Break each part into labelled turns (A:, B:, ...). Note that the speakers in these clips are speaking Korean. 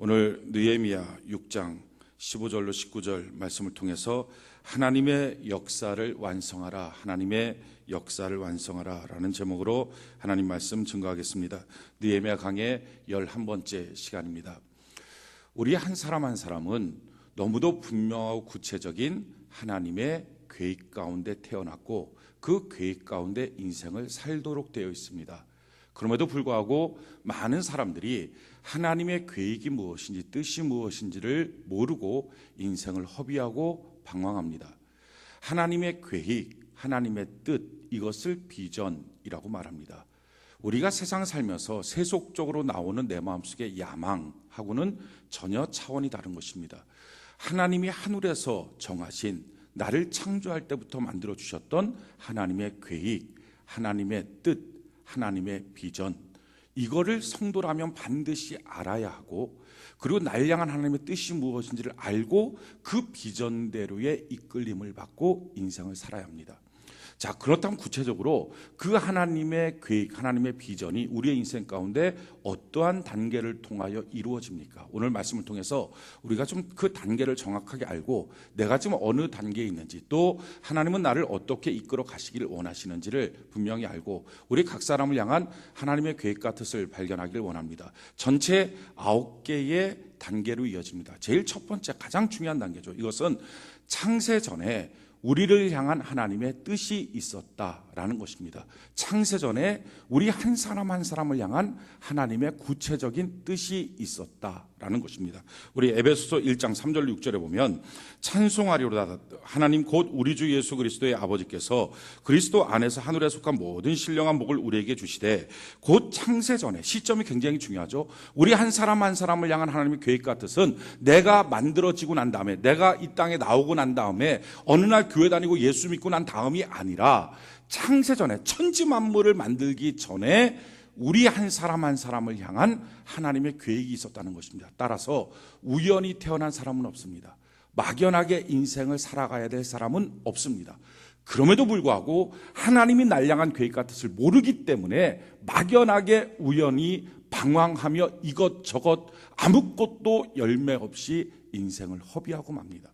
A: 오늘 느헤미야 6장 15절로 19절 말씀을 통해서 하나님의 역사를 완성하라, 하나님의 역사를 완성하라 라는 제목으로 하나님 말씀 증거하겠습니다. 느헤미야 강의 11번째 시간입니다. 우리 한 사람 한 사람은 너무도 분명하고 구체적인 하나님의 계획 가운데 태어났고 그 계획 가운데 인생을 살도록 되어 있습니다. 그럼에도 불구하고 많은 사람들이 하나님의 계획이 무엇인지, 뜻이 무엇인지를 모르고 인생을 허비하고 방황합니다. 하나님의 계획, 하나님의 뜻, 이것을 비전이라고 말합니다. 우리가 세상 살면서 세속적으로 나오는 내 마음속의 야망하고는 전혀 차원이 다른 것입니다. 하나님이 하늘에서 정하신, 나를 창조할 때부터 만들어 주셨던 하나님의 계획, 하나님의 뜻, 하나님의 비전, 이거를 성도라면 반드시 알아야 하고, 그리고 날 향한 하나님의 뜻이 무엇인지를 알고 그 비전대로의 이끌림을 받고 인생을 살아야 합니다. 자, 그렇다면 구체적으로 그 하나님의 계획, 하나님의 비전이 우리의 인생 가운데 어떠한 단계를 통하여 이루어집니까? 오늘 말씀을 통해서 우리가 좀 그 단계를 정확하게 알고 내가 지금 어느 단계에 있는지, 또 하나님은 나를 어떻게 이끌어 가시기를 원하시는지를 분명히 알고 우리 각 사람을 향한 하나님의 계획과 뜻을 발견하기를 원합니다. 전체 9개의 단계로 이어집니다. 제일 첫 번째, 가장 중요한 단계죠. 이것은 창세 전에 우리를 향한 하나님의 뜻이 있었다라는 것입니다. 창세 전에 우리 한 사람 한 사람을 향한 하나님의 구체적인 뜻이 있었다라는 것입니다. 우리 에베소서 1장 3절 6절에 보면 찬송하리로다 하나님 곧 우리 주 예수 그리스도의 아버지께서 그리스도 안에서 하늘에 속한 모든 신령한 복을 우리에게 주시되, 곧 창세 전에, 시점이 굉장히 중요하죠. 우리 한 사람 한 사람을 향한 하나님의 계획과 뜻은 내가 만들어지고 난 다음에, 내가 이 땅에 나오고 난 다음에, 어느 날 교회 다니고 예수 믿고 난 다음이 아니라 창세 전에, 천지 만물을 만들기 전에 우리 한 사람 한 사람을 향한 하나님의 계획이 있었다는 것입니다. 따라서 우연히 태어난 사람은 없습니다. 막연하게 인생을 살아가야 될 사람은 없습니다. 그럼에도 불구하고 하나님이 날 향한 계획과 뜻을 모르기 때문에 막연하게 우연히 방황하며 이것저것 아무것도 열매 없이 인생을 허비하고 맙니다.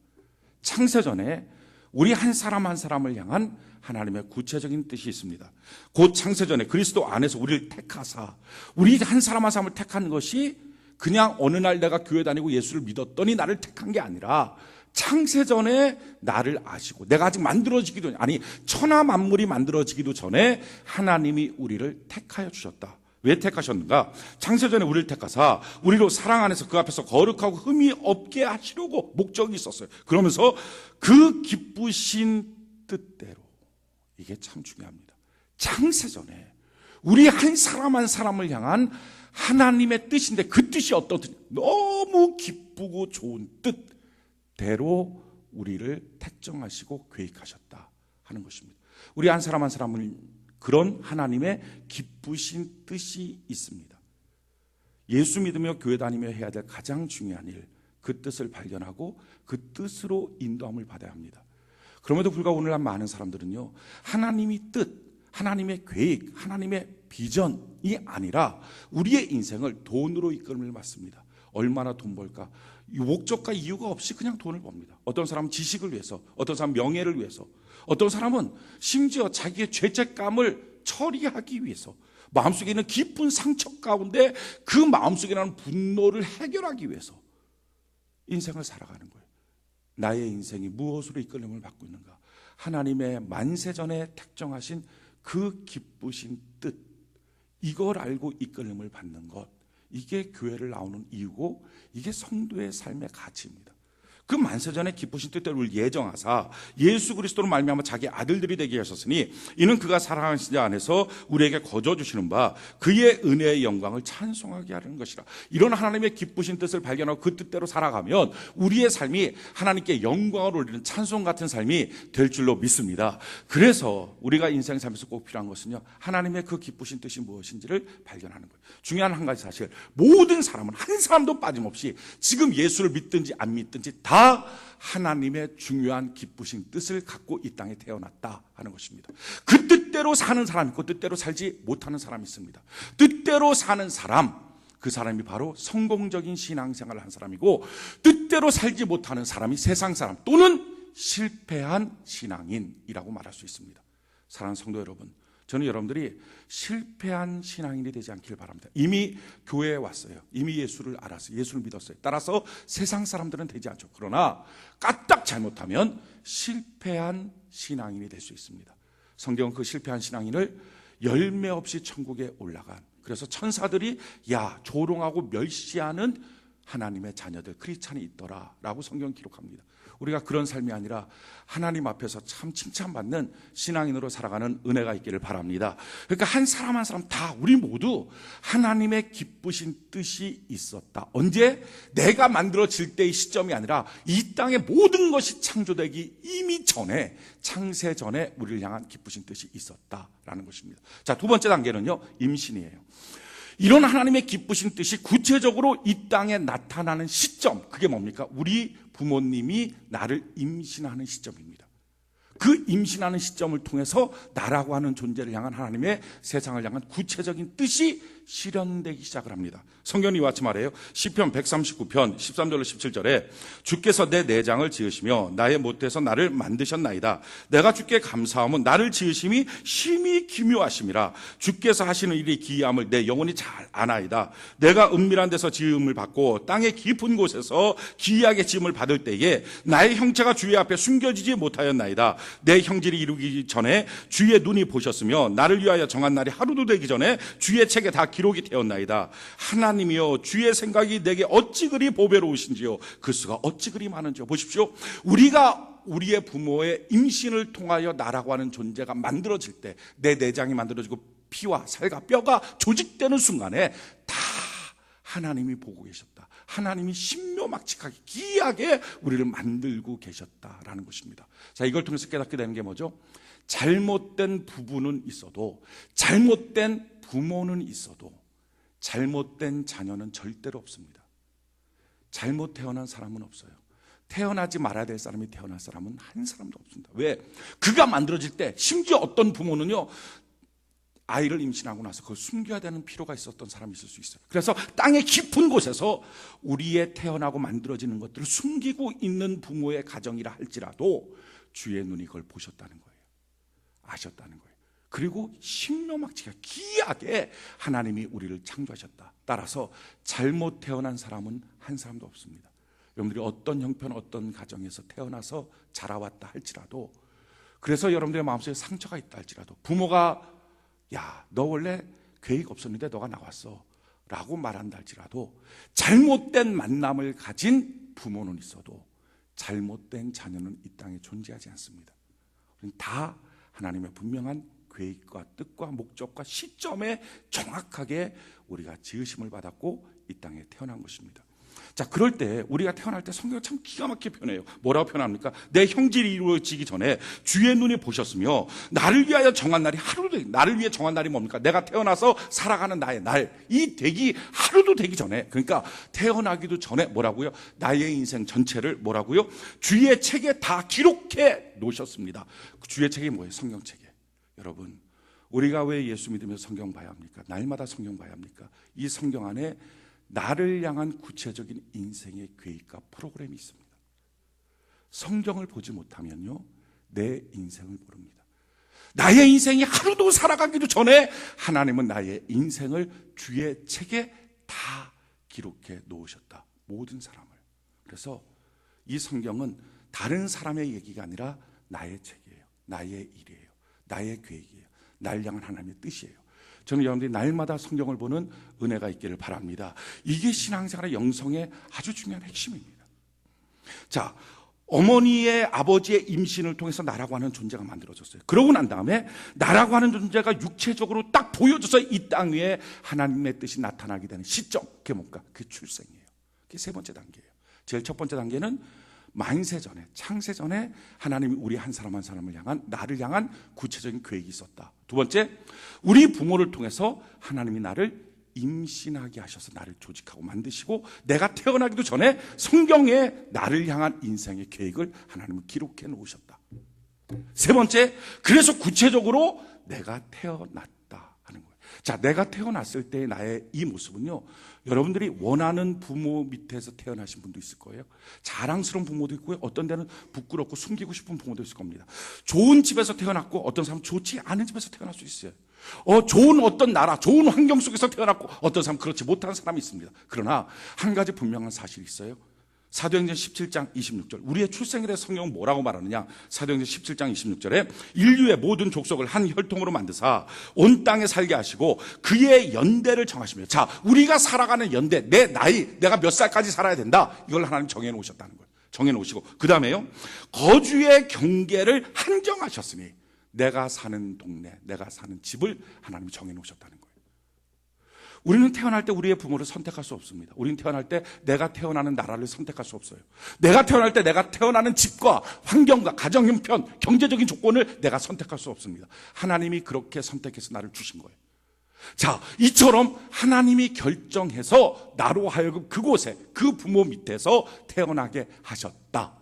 A: 창세 전에 우리 한 사람 한 사람을 향한 하나님의 구체적인 뜻이 있습니다. 곧 창세 전에 그리스도 안에서 우리를 택하사, 우리 한 사람 한 사람을 택한 것이 그냥 어느 날 내가 교회 다니고 예수를 믿었더니 나를 택한 게 아니라, 창세 전에 나를 아시고, 내가 아직 만들어지기도, 아니 천하 만물이 만들어지기도 전에 하나님이 우리를 택하여 주셨다. 왜 택하셨는가? 창세 전에 우리를 택하사 우리로 사랑 안에서 그 앞에서 거룩하고 흠이 없게 하시려고 목적이 있었어요. 그러면서 그 기쁘신 뜻대로, 이게 참 중요합니다. 창세 전에 우리 한 사람 한 사람을 향한 하나님의 뜻인데, 그 뜻이 어떤 뜻? 너무 기쁘고 좋은 뜻대로 우리를 택정하시고 계획하셨다 하는 것입니다. 우리 한 사람 한 사람을 그런 하나님의 기쁘신 뜻이 있습니다. 예수 믿으며 교회 다니며 해야 될 가장 중요한 일, 그 뜻을 발견하고 그 뜻으로 인도함을 받아야 합니다. 그럼에도 불구하고 오늘날 많은 사람들은요, 하나님의 뜻, 하나님의 계획, 하나님의 비전이 아니라 우리의 인생을 돈으로 이끌음을 받습니다. 얼마나 돈 벌까? 목적과 이유가 없이 그냥 돈을 법니다. 어떤 사람은 지식을 위해서, 어떤 사람은 명예를 위해서, 어떤 사람은 심지어 자기의 죄책감을 처리하기 위해서, 마음속에 있는 깊은 상처 가운데 그 마음속에 나는 분노를 해결하기 위해서 인생을 살아가는 거예요. 나의 인생이 무엇으로 이끌림을 받고 있는가? 하나님의 만세전에 택정하신 그 기쁘신 뜻, 이걸 알고 이끌림을 받는 것, 이게 교회를 나오는 이유고, 이게 성도의 삶의 가치입니다. 그 만세전에 기쁘신 뜻대로 우리를 예정하사 예수 그리스도로 말미암아 자기 아들들이 되게 하셨으니, 이는 그가 사랑하신 자 안에서 우리에게 거저 주시는 바 그의 은혜의 영광을 찬송하게 하는 것이라. 이런 하나님의 기쁘신 뜻을 발견하고 그 뜻대로 살아가면 우리의 삶이 하나님께 영광을 올리는 찬송 같은 삶이 될 줄로 믿습니다. 그래서 우리가 인생 삶에서 꼭 필요한 것은요, 하나님의 그 기쁘신 뜻이 무엇인지를 발견하는 거예요. 중요한 한 가지 사실, 모든 사람은 한 사람도 빠짐없이 지금 예수를 믿든지 안 믿든지 다 하나님의 중요한 기쁘신 뜻을 갖고 이 땅에 태어났다 하는 것입니다. 그 뜻대로 사는 사람이 있고 뜻대로 살지 못하는 사람이 있습니다. 뜻대로 사는 사람, 그 사람이 바로 성공적인 신앙생활을 한 사람이고, 뜻대로 살지 못하는 사람이 세상 사람 또는 실패한 신앙인이라고 말할 수 있습니다. 사랑하는 성도 여러분, 저는 여러분들이 실패한 신앙인이 되지 않길 바랍니다. 이미 교회에 왔어요. 이미 예수를 알았어요. 예수를 믿었어요. 따라서 세상 사람들은 되지 않죠. 그러나 까딱 잘못하면 실패한 신앙인이 될 수 있습니다. 성경은 그 실패한 신앙인을 열매 없이 천국에 올라간, 그래서 천사들이 야 조롱하고 멸시하는 하나님의 자녀들 크리스찬이 있더라라고 성경 기록합니다. 우리가 그런 삶이 아니라 하나님 앞에서 참 칭찬받는 신앙인으로 살아가는 은혜가 있기를 바랍니다. 그러니까 한 사람 한 사람 다 우리 모두 하나님의 기쁘신 뜻이 있었다. 언제? 내가 만들어질 때의 시점이 아니라 이 땅의 모든 것이 창조되기 이미 전에, 창세 전에 우리를 향한 기쁘신 뜻이 있었다라는 것입니다. 자, 두 번째 단계는요, 임신이에요. 이런 하나님의 기쁘신 뜻이 구체적으로 이 땅에 나타나는 시점, 그게 뭡니까? 우리 부모님이 나를 임신하는 시점입니다. 그 임신하는 시점을 통해서 나라고 하는 존재를 향한 하나님의 세상을 향한 구체적인 뜻이 실현되기 시작을 합니다. 성경이 이와 같이 말해요. 시편 139편 13절로 17절에 주께서 내 내장을 지으시며 나의 모태에서 나를 만드셨나이다. 내가 주께 감사함은 나를 지으심이 심히 기묘하심이라. 주께서 하시는 일이 기이함을 내 영혼이 잘 아나이다. 내가 은밀한 데서 지음을 받고 땅의 깊은 곳에서 기이하게 지음을 받을 때에 나의 형체가 주의 앞에 숨겨지지 못하였나이다. 내 형질이 이루기 전에 주의 눈이 보셨으며 나를 위하여 정한 날이 하루도 되기 전에 주의 책에 다 기록이 되었나이다. 하나님이여 주의 생각이 내게 어찌 그리 보배로우신지요 그 수가 어찌 그리 많은지요. 보십시오. 우리가 우리의 부모의 임신을 통하여 나라고 하는 존재가 만들어질 때, 내 내장이 만들어지고 피와 살과 뼈가 조직되는 순간에 다 하나님이 보고 계셨다. 하나님이 신묘막측하게 기이하게 우리를 만들고 계셨다라는 것입니다. 자, 이걸 통해서 깨닫게 되는 게 뭐죠? 잘못된 부부는 있어도, 잘못된 부모는 있어도 잘못된 자녀는 절대로 없습니다. 잘못 태어난 사람은 없어요. 태어나지 말아야 될 사람이 태어날 사람은 한 사람도 없습니다. 왜? 그가 만들어질 때, 심지어 어떤 부모는요, 아이를 임신하고 나서 그걸 숨겨야 되는 필요가 있었던 사람이 있을 수 있어요. 그래서 땅의 깊은 곳에서 우리의 태어나고 만들어지는 것들을 숨기고 있는 부모의 가정이라 할지라도 주의 눈이 그걸 보셨다는 거예요. 아셨다는 거예요. 그리고 신묘막측하게 기이하게 하나님이 우리를 창조하셨다. 따라서 잘못 태어난 사람은 한 사람도 없습니다. 여러분들이 어떤 형편, 어떤 가정에서 태어나서 자라왔다 할지라도, 그래서 여러분들의 마음속에 상처가 있다 할지라도, 부모가 야, 너 원래 계획 없었는데 너가 나왔어 라고 말한다 할지라도, 잘못된 만남을 가진 부모는 있어도 잘못된 자녀는 이 땅에 존재하지 않습니다. 다 하나님의 분명한 계획과 뜻과 목적과 시점에 정확하게 우리가 지으심을 받았고 이 땅에 태어난 것입니다. 자, 그럴 때 우리가 태어날 때 성경은 참 기가 막히게 표현해요. 뭐라고 표현합니까? 내 형질이 이루어지기 전에 주의 눈이 보셨으며 나를 위하여 정한 날이 하루도 되기, 나를 위해 정한 날이 뭡니까? 내가 태어나서 살아가는 나의 날, 이 되기 하루도 되기 전에, 그러니까 태어나기도 전에 뭐라고요? 나의 인생 전체를 뭐라고요? 주의 책에 다 기록해 놓으셨습니다. 주의 책이 뭐예요? 성경책에. 여러분, 우리가 왜 예수 믿으면서 성경 봐야 합니까? 날마다 성경 봐야 합니까? 이 성경 안에 나를 향한 구체적인 인생의 계획과 프로그램이 있습니다. 성경을 보지 못하면요, 내 인생을 모릅니다. 나의 인생이 하루도 살아가기도 전에 하나님은 나의 인생을 주의 책에 다 기록해 놓으셨다. 모든 사람을. 그래서 이 성경은 다른 사람의 얘기가 아니라 나의 책이에요. 나의 일이에요. 나의 계획이에요. 날 향한 하나님의 뜻이에요. 저는 여러분들이 날마다 성경을 보는 은혜가 있기를 바랍니다. 이게 신앙생활의 영성의 아주 중요한 핵심입니다. 자, 어머니의 아버지의 임신을 통해서 나라고 하는 존재가 만들어졌어요. 그러고 난 다음에 나라고 하는 존재가 육체적으로 딱 보여져서 이 땅 위에 하나님의 뜻이 나타나게 되는 시점, 그게 뭔가? 그게 출생이에요. 그게 세 번째 단계예요. 제일 첫 번째 단계는 만세 전에, 창세 전에 하나님이 우리 한 사람 한 사람을 향한, 나를 향한 구체적인 계획이 있었다. 두 번째, 우리 부모를 통해서 하나님이 나를 임신하게 하셔서 나를 조직하고 만드시고, 내가 태어나기도 전에 성경에 나를 향한 인생의 계획을 하나님은 기록해 놓으셨다. 세 번째, 그래서 구체적으로 내가 태어났다 하는 거예요. 자, 내가 태어났을 때 나의 이 모습은요, 여러분들이 원하는 부모 밑에서 태어나신 분도 있을 거예요. 자랑스러운 부모도 있고요, 어떤 데는 부끄럽고 숨기고 싶은 부모도 있을 겁니다. 좋은 집에서 태어났고 어떤 사람은 좋지 않은 집에서 태어날 수 있어요. 좋은 어떤 나라, 좋은 환경 속에서 태어났고 어떤 사람은 그렇지 못한 사람이 있습니다. 그러나 한 가지 분명한 사실이 있어요. 사도행전 17장 26절, 우리의 출생에 대해 성경은 뭐라고 말하느냐? 사도행전 17장 26절에 인류의 모든 족속을 한 혈통으로 만드사 온 땅에 살게 하시고 그의 연대를 정하시며, 자, 우리가 살아가는 연대, 내 나이, 내가 몇 살까지 살아야 된다, 이걸 하나님 정해놓으셨다는 거예요. 정해놓으시고 그 다음에요, 거주의 경계를 한정하셨으니 내가 사는 동네, 내가 사는 집을 하나님이 정해놓으셨다는 거예요. 우리는 태어날 때 우리의 부모를 선택할 수 없습니다. 우리는 태어날 때 내가 태어나는 나라를 선택할 수 없어요. 내가 태어날 때 내가 태어나는 집과 환경과 가정 형편, 경제적인 조건을 내가 선택할 수 없습니다. 하나님이 그렇게 선택해서 나를 주신 거예요. 자, 이처럼 하나님이 결정해서 나로 하여금 그곳에, 그 부모 밑에서 태어나게 하셨다.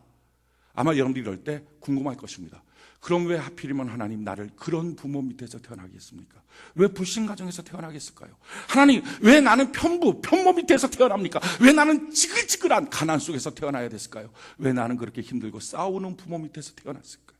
A: 아마 여러분들이 이럴 때 궁금할 것입니다. 그럼 왜 하필이면 하나님 나를 그런 부모 밑에서 태어나게 했습니까? 왜 불신 가정에서 태어나게 했을까요? 하나님, 왜 나는 편모 밑에서 태어납니까? 왜 나는 지글지글한 가난 속에서 태어나야 됐을까요? 왜 나는 그렇게 힘들고 싸우는 부모 밑에서 태어났을까요?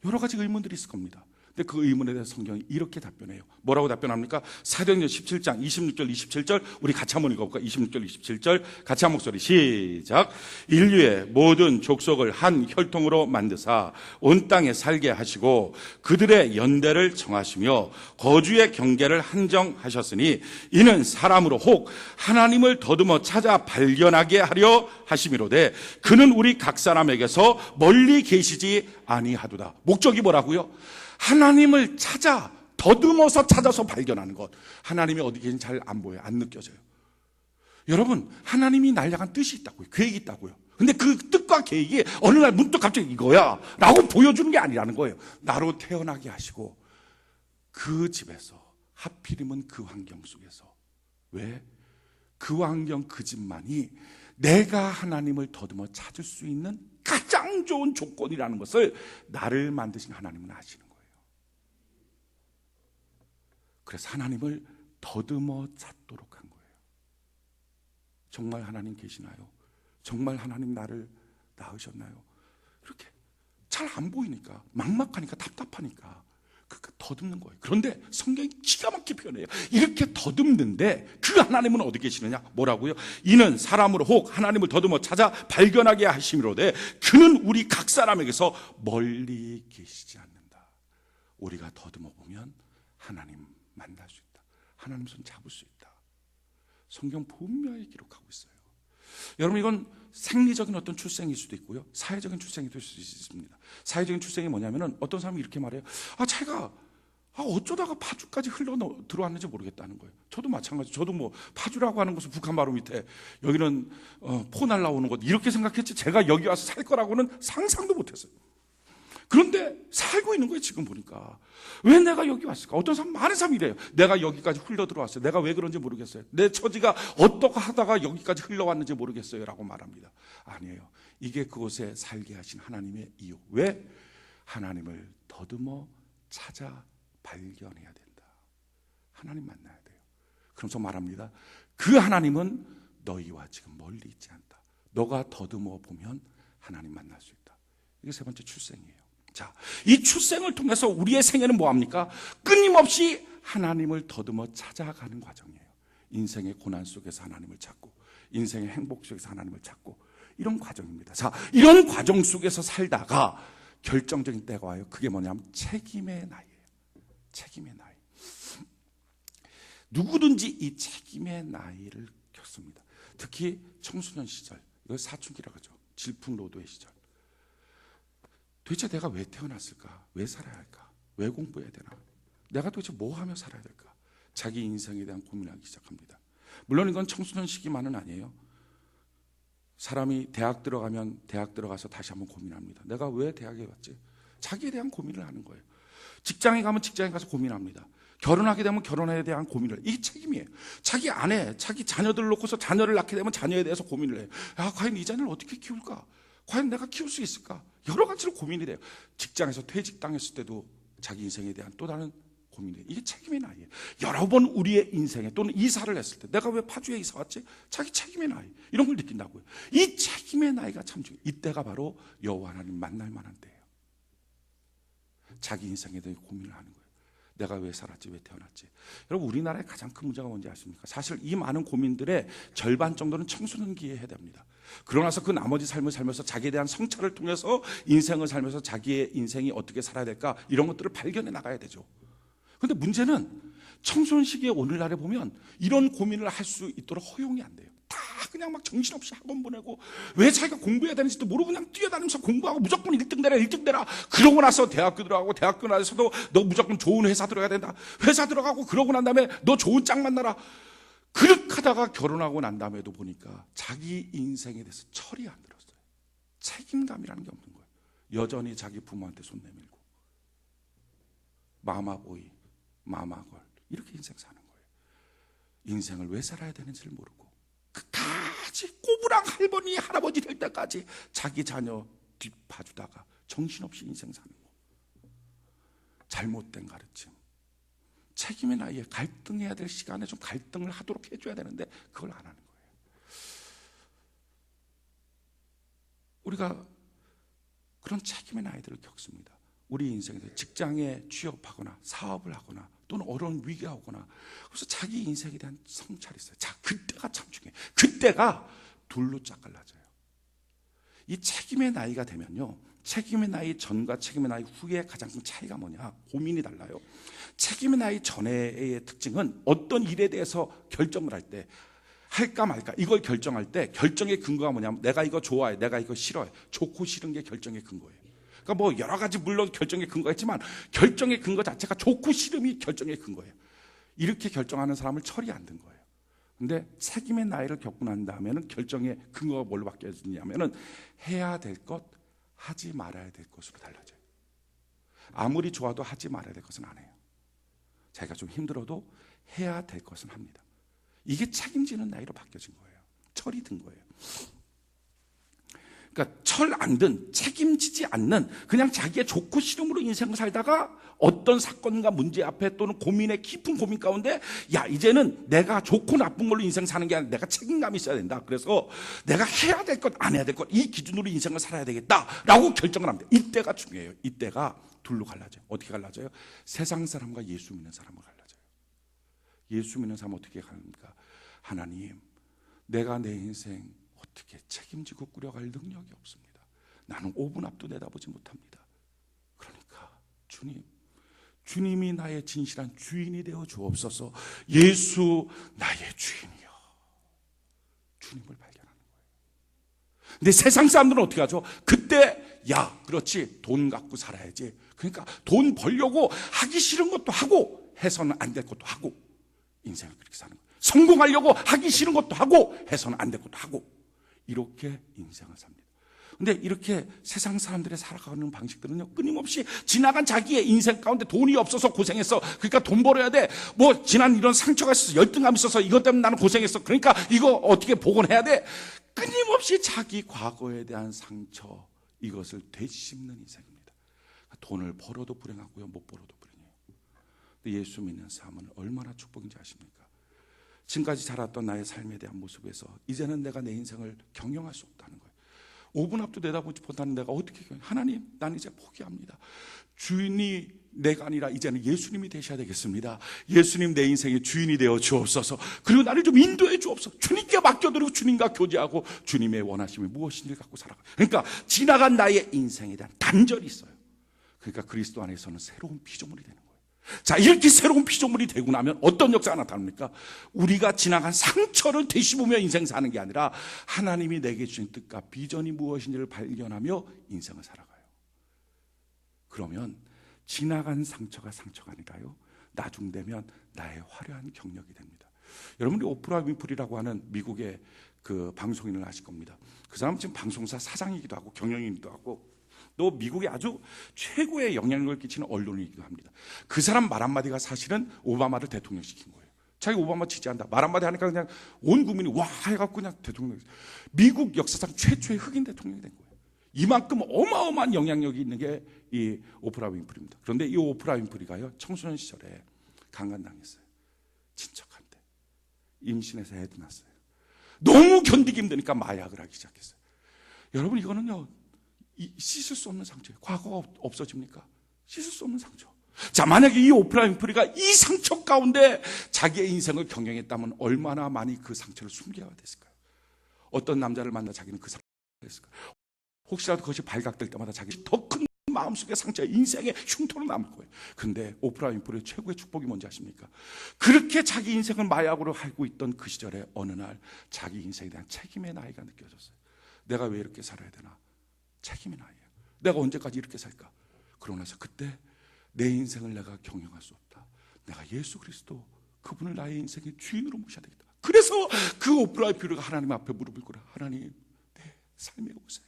A: 여러 가지 의문들이 있을 겁니다. 근데 그 의문에 대해서 성경이 이렇게 답변해요. 뭐라고 답변합니까? 사도행전 17장 26절 27절 우리 같이 한번 읽어볼까요? 26절 27절 같이 한 목소리 시작. 인류의 모든 족속을 한 혈통으로 만드사 온 땅에 살게 하시고 그들의 연대를 정하시며 거주의 경계를 한정하셨으니 이는 사람으로 혹 하나님을 더듬어 찾아 발견하게 하려 하심이로되 그는 우리 각 사람에게서 멀리 계시지 아니하도다. 목적이 뭐라고요? 하나님을 찾아, 더듬어서 찾아서 발견하는 것. 하나님이 어디 계신지 잘 안 보여요. 안 느껴져요. 여러분, 하나님이 날 향한 뜻이 있다고요. 계획이 있다고요. 근데 그 뜻과 계획이 어느 날 문득 갑자기 이거야 라고 보여주는 게 아니라는 거예요. 나로 태어나게 하시고 그 집에서, 하필이면 그 환경 속에서. 왜? 그 환경, 그 집만이 내가 하나님을 더듬어 찾을 수 있는 가장 좋은 조건이라는 것을 나를 만드신 하나님은 아시는 거예요. 그래서 하나님을 더듬어 찾도록 한 거예요. 정말 하나님 계시나요? 정말 하나님 나를 낳으셨나요? 이렇게 잘 안 보이니까, 막막하니까, 답답하니까 더듬는 거예요. 그런데 성경이 기가 막히게 표현해요. 이렇게 더듬는데 그 하나님은 어디 계시느냐? 뭐라고요? 이는 사람으로 혹 하나님을 더듬어 찾아 발견하게 하심이로되 그는 우리 각 사람에게서 멀리 계시지 않는다. 우리가 더듬어 보면 하나님 만날 수 있다. 하나님 손 잡을 수 있다. 성경 분명히 기록하고 있어요. 여러분, 이건 생리적인 어떤 출생일 수도 있고요, 사회적인 출생이 될 수 있습니다. 사회적인 출생이 뭐냐면은 어떤 사람이 이렇게 말해요. 제가 어쩌다가 파주까지 흘러 들어왔는지 모르겠다는 거예요. 저도 마찬가지. 저도 뭐 파주라고 하는 것은 북한 바로 밑에, 여기는 포 날라오는 곳, 이렇게 생각했지 제가 여기 와서 살 거라고는 상상도 못했어요. 그런데 살고 있는 거예요. 지금 보니까. 왜 내가 여기 왔을까? 어떤 사람, 많은 사람이 이래요. 내가 여기까지 흘러 들어왔어요. 내가 왜 그런지 모르겠어요. 내 처지가 어떻게 하다가 여기까지 흘러왔는지 모르겠어요 라고 말합니다. 아니에요. 이게 그곳에 살게 하신 하나님의 이유. 왜? 하나님을 더듬어 찾아 발견해야 된다. 하나님 만나야 돼요. 그러면서 말합니다. 그 하나님은 너희와 지금 멀리 있지 않다. 너가 더듬어 보면 하나님 만날 수 있다. 이게 세 번째 출생이에요. 자, 이 출생을 통해서 우리의 생애는 뭐합니까? 끊임없이 하나님을 더듬어 찾아가는 과정이에요. 인생의 고난 속에서 하나님을 찾고, 인생의 행복 속에서 하나님을 찾고, 이런 과정입니다. 자, 이런 과정 속에서 살다가 결정적인 때가 와요. 그게 뭐냐면 책임의 나이예요. 책임의 나이. 누구든지 이 책임의 나이를 겪습니다. 특히 청소년 시절, 이걸 사춘기라고 하죠. 질풍노도의 시절. 도대체 내가 왜 태어났을까? 왜 살아야 할까? 왜 공부해야 되나? 내가 도대체 뭐 하며 살아야 될까? 자기 인생에 대한 고민하기 시작합니다. 물론 이건 청소년 시기만은 아니에요. 사람이 대학 들어가면 대학 들어가서 다시 한번 고민합니다. 내가 왜 대학에 갔지? 자기에 대한 고민을 하는 거예요. 직장에 가면 직장에 가서 고민합니다. 결혼하게 되면 결혼에 대한 고민을. 이게 책임이에요. 자기 아내, 자기 자녀들을 놓고서 자녀를 낳게 되면 자녀에 대해서 고민을 해요. 과연 이 자녀를 어떻게 키울까? 과연 내가 키울 수 있을까? 여러 가지로 고민이 돼요. 직장에서 퇴직당했을 때도 자기 인생에 대한 또 다른 고민해. 이게 책임의 나이예요. 여러 번 우리의 인생에 또는 이사를 했을 때 내가 왜 파주에 이사 왔지? 자기 책임의 나이 이런 걸 느낀다고요. 이 책임의 나이가 참 중요해요. 이때가 바로 여호와 하나님 만날 만한 때예요. 자기 인생에 대해 고민을 하는 거예요. 내가 왜 살았지? 왜 태어났지? 여러분, 우리나라의 가장 큰 문제가 뭔지 아십니까? 사실 이 많은 고민들의 절반 정도는 청소년기에 해답니다. 그러고 나서 그 나머지 삶을 살면서 자기에 대한 성찰을 통해서 인생을 살면서 자기의 인생이 어떻게 살아야 될까 이런 것들을 발견해 나가야 되죠. 그런데 문제는 청소년 시기에 오늘날에 보면 이런 고민을 할 수 있도록 허용이 안 돼요. 다 그냥 막 정신없이 학원 보내고 왜 자기가 공부해야 되는지도 모르고 그냥 뛰어다니면서 공부하고 무조건 1등 되라 1등 되라. 그러고 나서 대학교 들어가고 대학교 나서도 너 무조건 좋은 회사 들어가야 된다. 회사 들어가고 그러고 난 다음에 너 좋은 짝 만나라. 그렇게 하다가 결혼하고 난 다음에도 보니까 자기 인생에 대해서 철이 안 들었어요. 책임감이라는 게 없는 거예요. 여전히 자기 부모한테 손 내밀고 마마보이 마마걸 이렇게 인생 사는 거예요. 인생을 왜 살아야 되는지를 모르고 끝까지 꼬부랑 할머니 할아버지 될 때까지 자기 자녀 뒷 봐주다가 정신없이 인생 사는 거. 잘못된 가르침. 책임의 나이에 갈등해야 될 시간에 좀 갈등을 하도록 해줘야 되는데 그걸 안 하는 거예요. 우리가 그런 책임의 나이들을 겪습니다. 우리 인생에서 직장에 취업하거나 사업을 하거나 또는 어려운 위기가 오거나 그래서 자기 인생에 대한 성찰이 있어요. 자, 그때가 참 중요해요. 그때가 둘로 짝 갈라져요. 이 책임의 나이가 되면요, 책임의 나이 전과 책임의 나이 후의 가장 큰 차이가 뭐냐? 고민이 달라요. 책임의 나이 전의 특징은 어떤 일에 대해서 결정을 할 때 할까 말까 이걸 결정할 때 결정의 근거가 뭐냐면 내가 이거 좋아해, 내가 이거 싫어해. 좋고 싫은 게 결정의 근거예요. 그러니까 뭐 여러 가지 물론 결정의 근거가 있지만 결정의 근거 자체가 좋고 싫음이 결정의 근거예요. 이렇게 결정하는 사람을 철이 안 든 거예요. 근데 책임의 나이를 겪고 난 다음에는 결정의 근거가 뭘로 바뀌어지냐면은 해야 될 것, 하지 말아야 될 것으로 달라져요. 아무리 좋아도 하지 말아야 될 것은 안 해요. 자기가 좀 힘들어도 해야 될 것은 합니다. 이게 책임지는 나이로 바뀌어진 거예요. 철이 든 거예요. 그러니까 철 안 든, 책임지지 않는 그냥 자기의 좋고 싫음으로 인생을 살다가 어떤 사건과 문제 앞에 또는 고민의 깊은 고민 가운데 야, 이제는 내가 좋고 나쁜 걸로 인생 사는 게 아니라 내가 책임감이 있어야 된다. 그래서 내가 해야 될 것, 안 해야 될 것, 이 기준으로 인생을 살아야 되겠다라고 결정을 합니다. 이때가 중요해요. 이때가 둘로 갈라져요. 어떻게 갈라져요? 세상 사람과 예수 믿는 사람을 갈라져요. 예수 믿는 사람은 어떻게 갈립니까? 하나님, 내가 내 인생 어떻게 책임지고 꾸려갈 능력이 없습니다. 나는 5분 앞도 내다보지 못합니다. 그러니까 주님이 나의 진실한 주인이 되어 주옵소서. 예수 나의 주인이요. 주님을 발견하는 거예요. 근데 세상 사람들은 어떻게 하죠? 그때 야, 그렇지, 돈 갖고 살아야지. 그러니까 돈 벌려고 하기 싫은 것도 하고 해서는 안 될 것도 하고 인생을 그렇게 사는 거예요. 성공하려고 하기 싫은 것도 하고 해서는 안 될 것도 하고 이렇게 인생을 삽니다. 근데 이렇게 세상 사람들의 살아가는 방식들은요, 끊임없이 지나간 자기의 인생 가운데 돈이 없어서 고생했어. 그러니까 돈 벌어야 돼. 뭐 지난 이런 상처가 있어서 열등감이 있어서 이것 때문에 나는 고생했어. 그러니까 이거 어떻게 복원해야 돼. 끊임없이 자기 과거에 대한 상처, 이것을 되씹는 인생입니다. 돈을 벌어도 불행하고요, 못 벌어도 불행해요. 근데 예수 믿는 삶은 얼마나 축복인지 아십니까? 지금까지 살았던 나의 삶에 대한 모습에서 이제는 내가 내 인생을 경영할 수 없다는 거예요. 5분 앞도 내다보지 못하는 내가 어떻게 하나님, 난 이제 포기합니다. 주인이 내가 아니라 이제는 예수님이 되셔야 되겠습니다. 예수님 내 인생의 주인이 되어 주옵소서. 그리고 나를 좀 인도해 주옵소서. 주님께 맡겨드리고 주님과 교제하고 주님의 원하심이 무엇인지 갖고 살아가. 그러니까 지나간 나의 인생에 대한 단절이 있어요. 그러니까 그리스도 안에서는 새로운 피조물이 되는 거예요. 자, 이렇게 새로운 피조물이 되고 나면 어떤 역사가 나타납니까? 우리가 지나간 상처를 되씹으며 인생 사는 게 아니라 하나님이 내게 주신 뜻과 비전이 무엇인지를 발견하며 인생을 살아가요. 그러면 지나간 상처가 상처가 아니라요, 나중 되면 나의 화려한 경력이 됩니다. 여러분이 오프라 윈프리라고 하는 미국의 그 방송인을 아실 겁니다. 그 사람은 지금 방송사 사장이기도 하고 경영인이기도 하고 또 미국에 아주 최고의 영향력을 끼치는 언론이기도 합니다. 그 사람 말 한마디가 사실은 오바마를 대통령시킨 거예요. 자기 오바마 지지한다 말 한마디 하니까 그냥 온 국민이 와 해갖고 그냥 대통령, 미국 역사상 최초의 흑인 대통령이 된 거예요. 이만큼 어마어마한 영향력이 있는 게 이 오프라 윈프리입니다. 그런데 이 오프라 윈프리가요, 청소년 시절에 강간당했어요. 친척한테. 임신해서 애도 낳았어요. 너무 견디기 힘드니까 마약을 하기 시작했어요. 여러분, 이거는요, 씻을 수 없는 상처예요. 과거가 없어집니까? 씻을 수 없는 상처. 자, 만약에 이 오프라 윈프리가 이 상처 가운데 자기의 인생을 경영했다면 얼마나 많이 그 상처를 숨겨야 됐을까요? 어떤 남자를 만나 자기는 그 상처를 했을까요? 혹시라도 그것이 발각될 때마다 자기 더 큰 마음속의 상처, 인생의 흉터로 남을 거예요. 근데 오프라 윈프리의 최고의 축복이 뭔지 아십니까? 그렇게 자기 인생을 마약으로 알고 있던 그 시절에 어느 날 자기 인생에 대한 책임의 나이가 느껴졌어요. 내가 왜 이렇게 살아야 되나? 책임의 나이예요. 내가 언제까지 이렇게 살까? 그러고 나서 그때 내 인생을 내가 경영할 수 없다. 내가 예수 그리스도, 그분을 나의 인생의 주인으로 모셔야 되겠다. 그래서 그 오프라 윈프리가 하나님 앞에 무릎을 꿇어, 하나님, 내 삶에 오세요.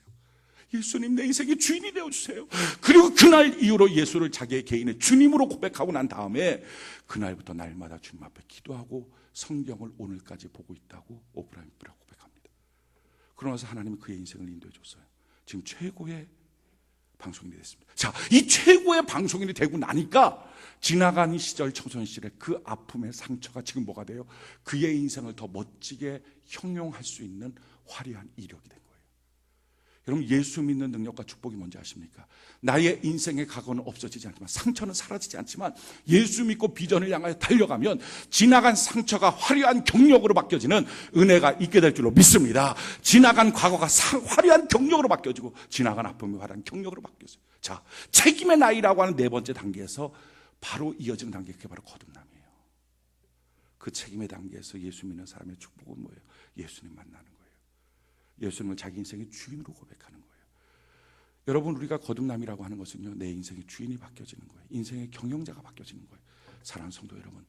A: 예수님, 내 인생의 주인이 되어주세요. 그리고 그날 이후로 예수를 자기의 개인의 주님으로 고백하고 난 다음에 그날부터 날마다 주님 앞에 기도하고 성경을 오늘까지 보고 있다고 오프라 윈프리가 고백합니다. 그러면서 하나님이 그의 인생을 인도해 줬어요. 지금 최고의 방송인이 됐습니다. 자, 이 최고의 방송인이 되고 나니까 지나간 시절, 청소년 시절의 그 아픔의 상처가 지금 뭐가 돼요? 그의 인생을 더 멋지게 형용할 수 있는 화려한 이력이 된 거예요. 여러분, 예수 믿는 능력과 축복이 뭔지 아십니까? 나의 인생의 과거는 없어지지 않지만, 상처는 사라지지 않지만, 예수 믿고 비전을 향하여 달려가면 지나간 상처가 화려한 경력으로 바뀌어지는 은혜가 있게 될 줄로 믿습니다. 지나간 과거가 화려한 경력으로 바뀌어지고 지나간 아픔이 화려한 경력으로 바뀌어져요. 자, 책임의 나이라고 하는 네 번째 단계에서 바로 이어지는 단계가 그게 바로 거듭남이에요. 그 책임의 단계에서 예수 믿는 사람의 축복은 뭐예요? 예수님 만나는 거예요. 예수님을 자기 인생의 주인으로 고백하는 거예요. 여러분, 우리가 거듭남이라고 하는 것은요, 내 인생의 주인이 바뀌어지는 거예요. 인생의 경영자가 바뀌어지는 거예요. 사랑하는 성도 여러분,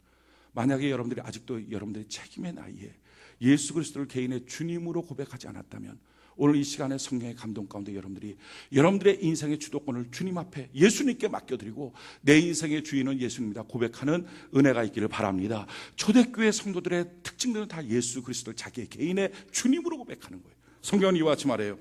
A: 만약에 여러분들이 아직도 여러분들의 책임의 나이에 예수 그리스도를 개인의 주님으로 고백하지 않았다면, 오늘 이 시간에 성령의 감동 가운데 여러분들의 인생의 주도권을 주님 앞에 예수님께 맡겨드리고 내 인생의 주인은 예수님이다 고백하는 은혜가 있기를 바랍니다. 초대교회 성도들의 특징들은 다 예수 그리스도를 자기의 개인의 주님으로 고백하는 거예요. 성경은 이와 같이 말해요.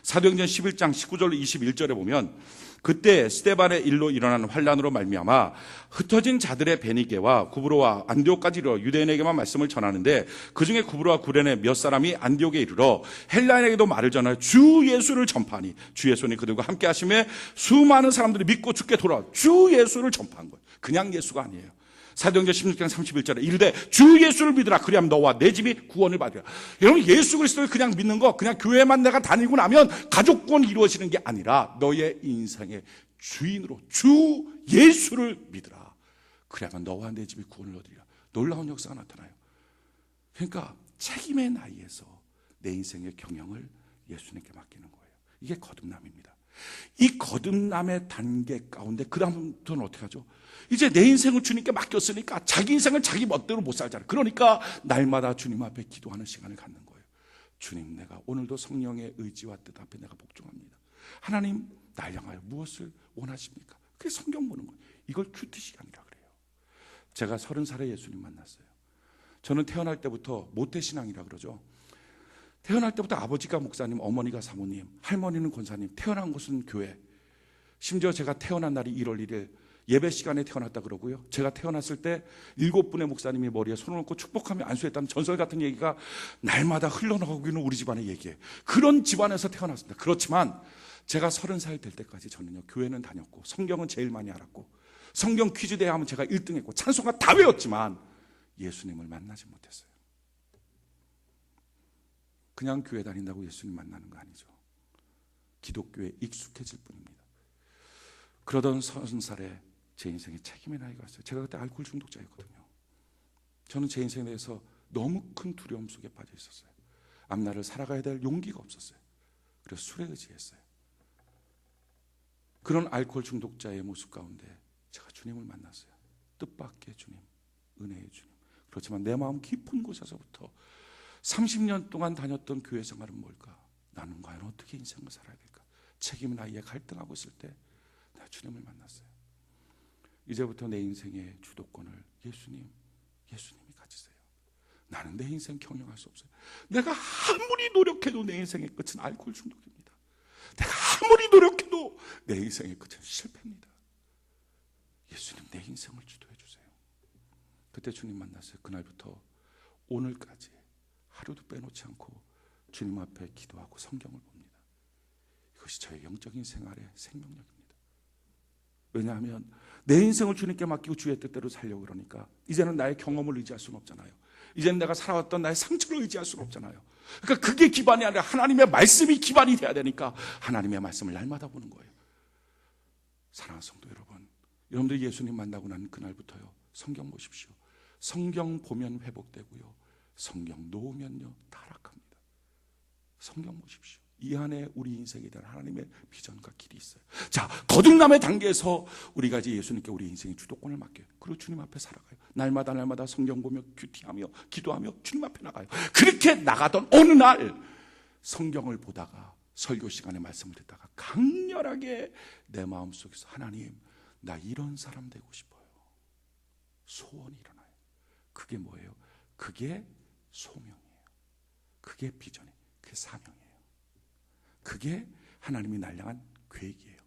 A: 사도행전 11장 19절 21절에 보면, 그때 스데반의 일로 일어나는 환란으로 말미암아 흩어진 자들의 베니게와 구브로와 안디옥까지 이르러 유대인에게만 말씀을 전하는데, 그중에 구브로와 구레네 몇 사람이 안디옥에 이르러 헬라인에게도 말을 전하여 주 예수를 전파하니 주 예수님 그들과 함께 하심에 수많은 사람들이 믿고 주께 돌아와 주 예수를 전파한 거예요. 그냥 예수가 아니에요. 사도행전 16장 31절에 이르되 주 예수를 믿으라, 그리하면 너와 내 집이 구원을 받으리라. 여러분, 예수 그리스도를 그냥 믿는 거, 그냥 교회만 내가 다니고 나면 가족 구원이 이루어지는 게 아니라 너의 인생의 주인으로 주 예수를 믿으라. 그래야만 너와 내 집이 구원을 얻으리라. 놀라운 역사가 나타나요. 그러니까 책임의 나이에서 내 인생의 경영을 예수님께 맡기는 거예요. 이게 거듭남입니다. 이 거듭남의 단계 가운데 그 다음부터는 어떻게 하죠? 이제 내 인생을 주님께 맡겼으니까 자기 인생을 자기 멋대로 못 살잖아요. 그러니까 날마다 주님 앞에 기도하는 시간을 갖는 거예요. 주님, 내가 오늘도 성령의 의지와 뜻 앞에 내가 복종합니다. 하나님, 날 향하여 무엇을 원하십니까? 그게 성경 보는 거예요. 이걸 큐티 시간이라 그래요. 제가 30살에 예수님 만났어요. 저는 태어날 때부터 모태신앙이라 그러죠. 태어날 때부터 아버지가 목사님, 어머니가 사모님, 할머니는 권사님, 태어난 곳은 교회. 심지어 제가 태어난 날이 1월 1일 예배 시간에 태어났다 그러고요. 제가 태어났을 때 7분의 목사님이 머리에 손을 얹고 축복하며 안수했다는 전설 같은 얘기가 날마다 흘러나오고 있는 우리 집안의 얘기예요. 그런 집안에서 태어났습니다. 그렇지만 제가 30살 될 때까지 저는요, 교회는 다녔고 성경은 제일 많이 알았고 성경 퀴즈 대회 하면 제가 1등했고 찬송가 다 외웠지만 예수님을 만나지 못했어요. 그냥 교회 다닌다고 예수님 만나는 거 아니죠. 기독교에 익숙해질 뿐입니다. 그러던 30살에 제 인생에 책임의 나이가 왔어요. 제가 그때 알코올 중독자였거든요. 저는 제 인생에 대해서 너무 큰 두려움 속에 빠져 있었어요. 앞날을 살아가야 될 용기가 없었어요. 그래서 술에 의지했어요. 그런 알코올 중독자의 모습 가운데 제가 주님을 만났어요. 뜻밖의 주님, 은혜의 주님. 그렇지만 내 마음 깊은 곳에서부터 30년 동안 다녔던 교회 생활은 뭘까? 나는 과연 어떻게 인생을 살아야 될까? 책임의 나이에 갈등하고 있을 때 내가 주님을 만났어요. 이제부터 내 인생의 주도권을 예수님이 가지세요. 나는 내 인생 경영할 수 없어요. 내가 아무리 노력해도 내 인생의 끝은 알코올 중독입니다. 내가 아무리 노력해도 내 인생의 끝은 실패입니다. 예수님, 내 인생을 주도해 주세요. 그때 주님 만났어요. 그날부터 오늘까지 하루도 빼놓지 않고 주님 앞에 기도하고 성경을 봅니다. 이것이 저의 영적인 생활의 생명력입니다. 왜냐하면 내 인생을 주님께 맡기고 주의 뜻대로 살려고 그러니까 이제는 나의 경험을 의지할 수는 없잖아요. 이제는 내가 살아왔던 나의 상처를 의지할 수는 없잖아요. 그러니까 그게 기반이 아니라 하나님의 말씀이 기반이 돼야 되니까 하나님의 말씀을 날마다 보는 거예요. 사랑하는 성도 여러분, 여러분들 예수님 만나고 난 그날부터요, 성경 보십시오. 성경 보면 회복되고요, 성경 놓으면요 타락합니다. 성경 보십시오. 이 안에 우리 인생에 대한 하나님의 비전과 길이 있어요. 자, 거듭남의 단계에서 우리가 이제 예수님께 우리 인생의 주도권을 맡겨요. 그리고 주님 앞에 살아가요. 날마다 성경 보며 큐티하며 기도하며 주님 앞에 나가요. 그렇게 나가던 어느 날 성경을 보다가 설교 시간에 말씀을 듣다가 강렬하게 내 마음속에서 하나님, 나 이런 사람 되고 싶어요. 소원이 일어나요. 그게 뭐예요? 그게 소명이에요. 그게 비전이에요. 그게 사명이에요. 그게 하나님이 날 향한 계획이에요.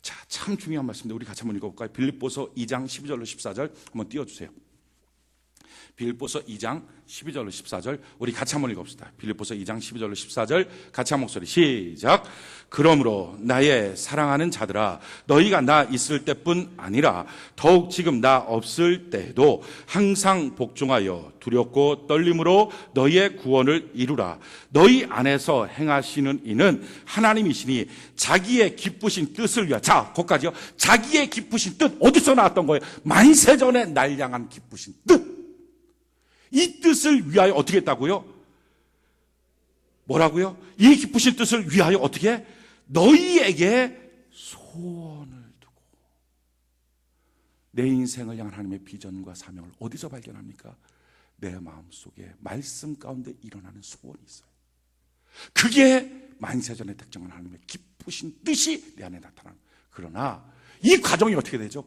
A: 자, 참 중요한 말씀인데 우리 같이 한번 읽어볼까요? 빌립보서 2장 12절로 14절 한번 띄워주세요. 빌립보서 2장 12절로 14절 우리 같이 한번 읽어봅시다. 빌립보서 2장 12절로 14절 같이 한 목소리 시작. 그러므로 나의 사랑하는 자들아, 너희가 나 있을 때뿐 아니라 더욱 지금 나 없을 때에도 항상 복종하여 두렵고 떨림으로 너희의 구원을 이루라. 너희 안에서 행하시는 이는 하나님이시니 자기의 기쁘신 뜻을 위하여. 자, 거기까지요. 자기의 기쁘신 뜻, 어디서 나왔던 거예요? 만세전에 날 향한 기쁘신 뜻. 이 뜻을 위하여 어떻게 했다고요? 뭐라고요? 이 기쁘신 뜻을 위하여 어떻게? 너희에게 소원을 두고. 내 인생을 향한 하나님의 비전과 사명을 어디서 발견합니까? 내 마음속에 말씀 가운데 일어나는 소원이 있어요. 그게 만세전에 특정한 하나님의 기쁘신 뜻이 내 안에 나타나는. 그러나 이 과정이 어떻게 되죠?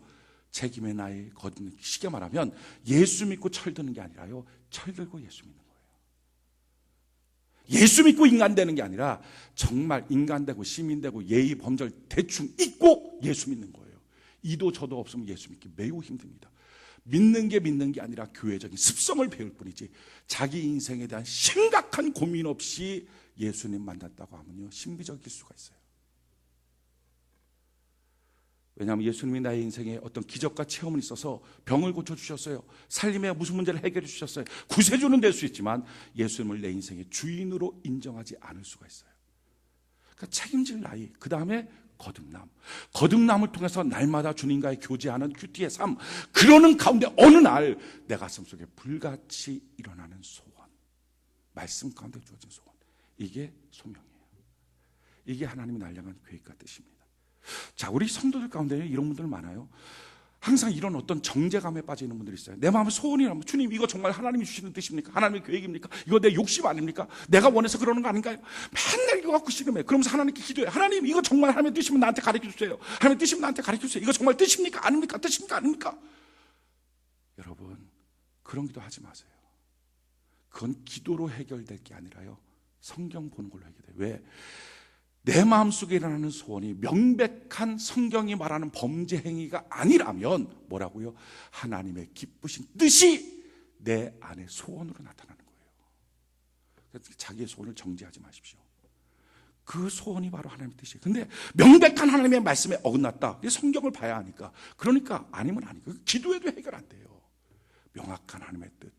A: 책임의 나이, 쉽게 말하면 예수 믿고 철드는 게 아니라요, 철들고 예수 믿는 거예요. 예수 믿고 인간 되는 게 아니라 정말 인간 되고 시민 되고 예의 범절 대충 잊고 예수 믿는 거예요. 이도 저도 없으면 예수 믿기 매우 힘듭니다. 믿는 게 아니라 교회적인 습성을 배울 뿐이지 자기 인생에 대한 심각한 고민 없이 예수님 만났다고 하면요, 신비적일 수가 있어요. 왜냐하면 예수님이 나의 인생에 어떤 기적과 체험은 있어서 병을 고쳐주셨어요. 살림에 무슨 문제를 해결해 주셨어요. 구세주는 될 수 있지만 예수님을 내 인생의 주인으로 인정하지 않을 수가 있어요. 그러니까 책임질 나이, 그 다음에 거듭남. 거듭남을 통해서 날마다 주님과의 교제하는 큐티의 삶. 그러는 가운데 어느 날 내 가슴 속에 불같이 일어나는 소원. 말씀 가운데 주어진 소원. 이게 소명이에요. 이게 하나님이 날 향한 계획과 뜻입니다. 자, 우리 성도들 가운데 이런 분들 많아요. 항상 이런 어떤 정제감에 빠져 있는 분들이 있어요. 내 마음에 소원이라면 주님, 이거 정말 하나님이 주시는 뜻입니까? 하나님의 계획입니까? 이거 내 욕심 아닙니까? 내가 원해서 그러는 거 아닌가요? 맨날 이거 갖고 씨름해. 그러면서 하나님께 기도해. 하나님, 이거 정말 하나님의 뜻이면 나한테 가르쳐 주세요. 하나님의 뜻이면 나한테 가르쳐 주세요. 이거 정말 뜻입니까? 아닙니까? 뜻입니까? 아닙니까? 여러분, 그런 기도 하지 마세요. 그건 기도로 해결될 게 아니라요, 성경 보는 걸로 해결돼요. 왜? 내 마음속에 일어나는 소원이 명백한 성경이 말하는 범죄 행위가 아니라면 뭐라고요? 하나님의 기쁘신 뜻이 내 안에 소원으로 나타나는 거예요. 그래서 자기의 소원을 정죄하지 마십시오. 그 소원이 바로 하나님의 뜻이에요. 근데 명백한 하나님의 말씀에 어긋났다. 성경을 봐야 하니까. 그러니까 아니면 아니고 기도해도 해결 안 돼요. 명확한 하나님의 뜻.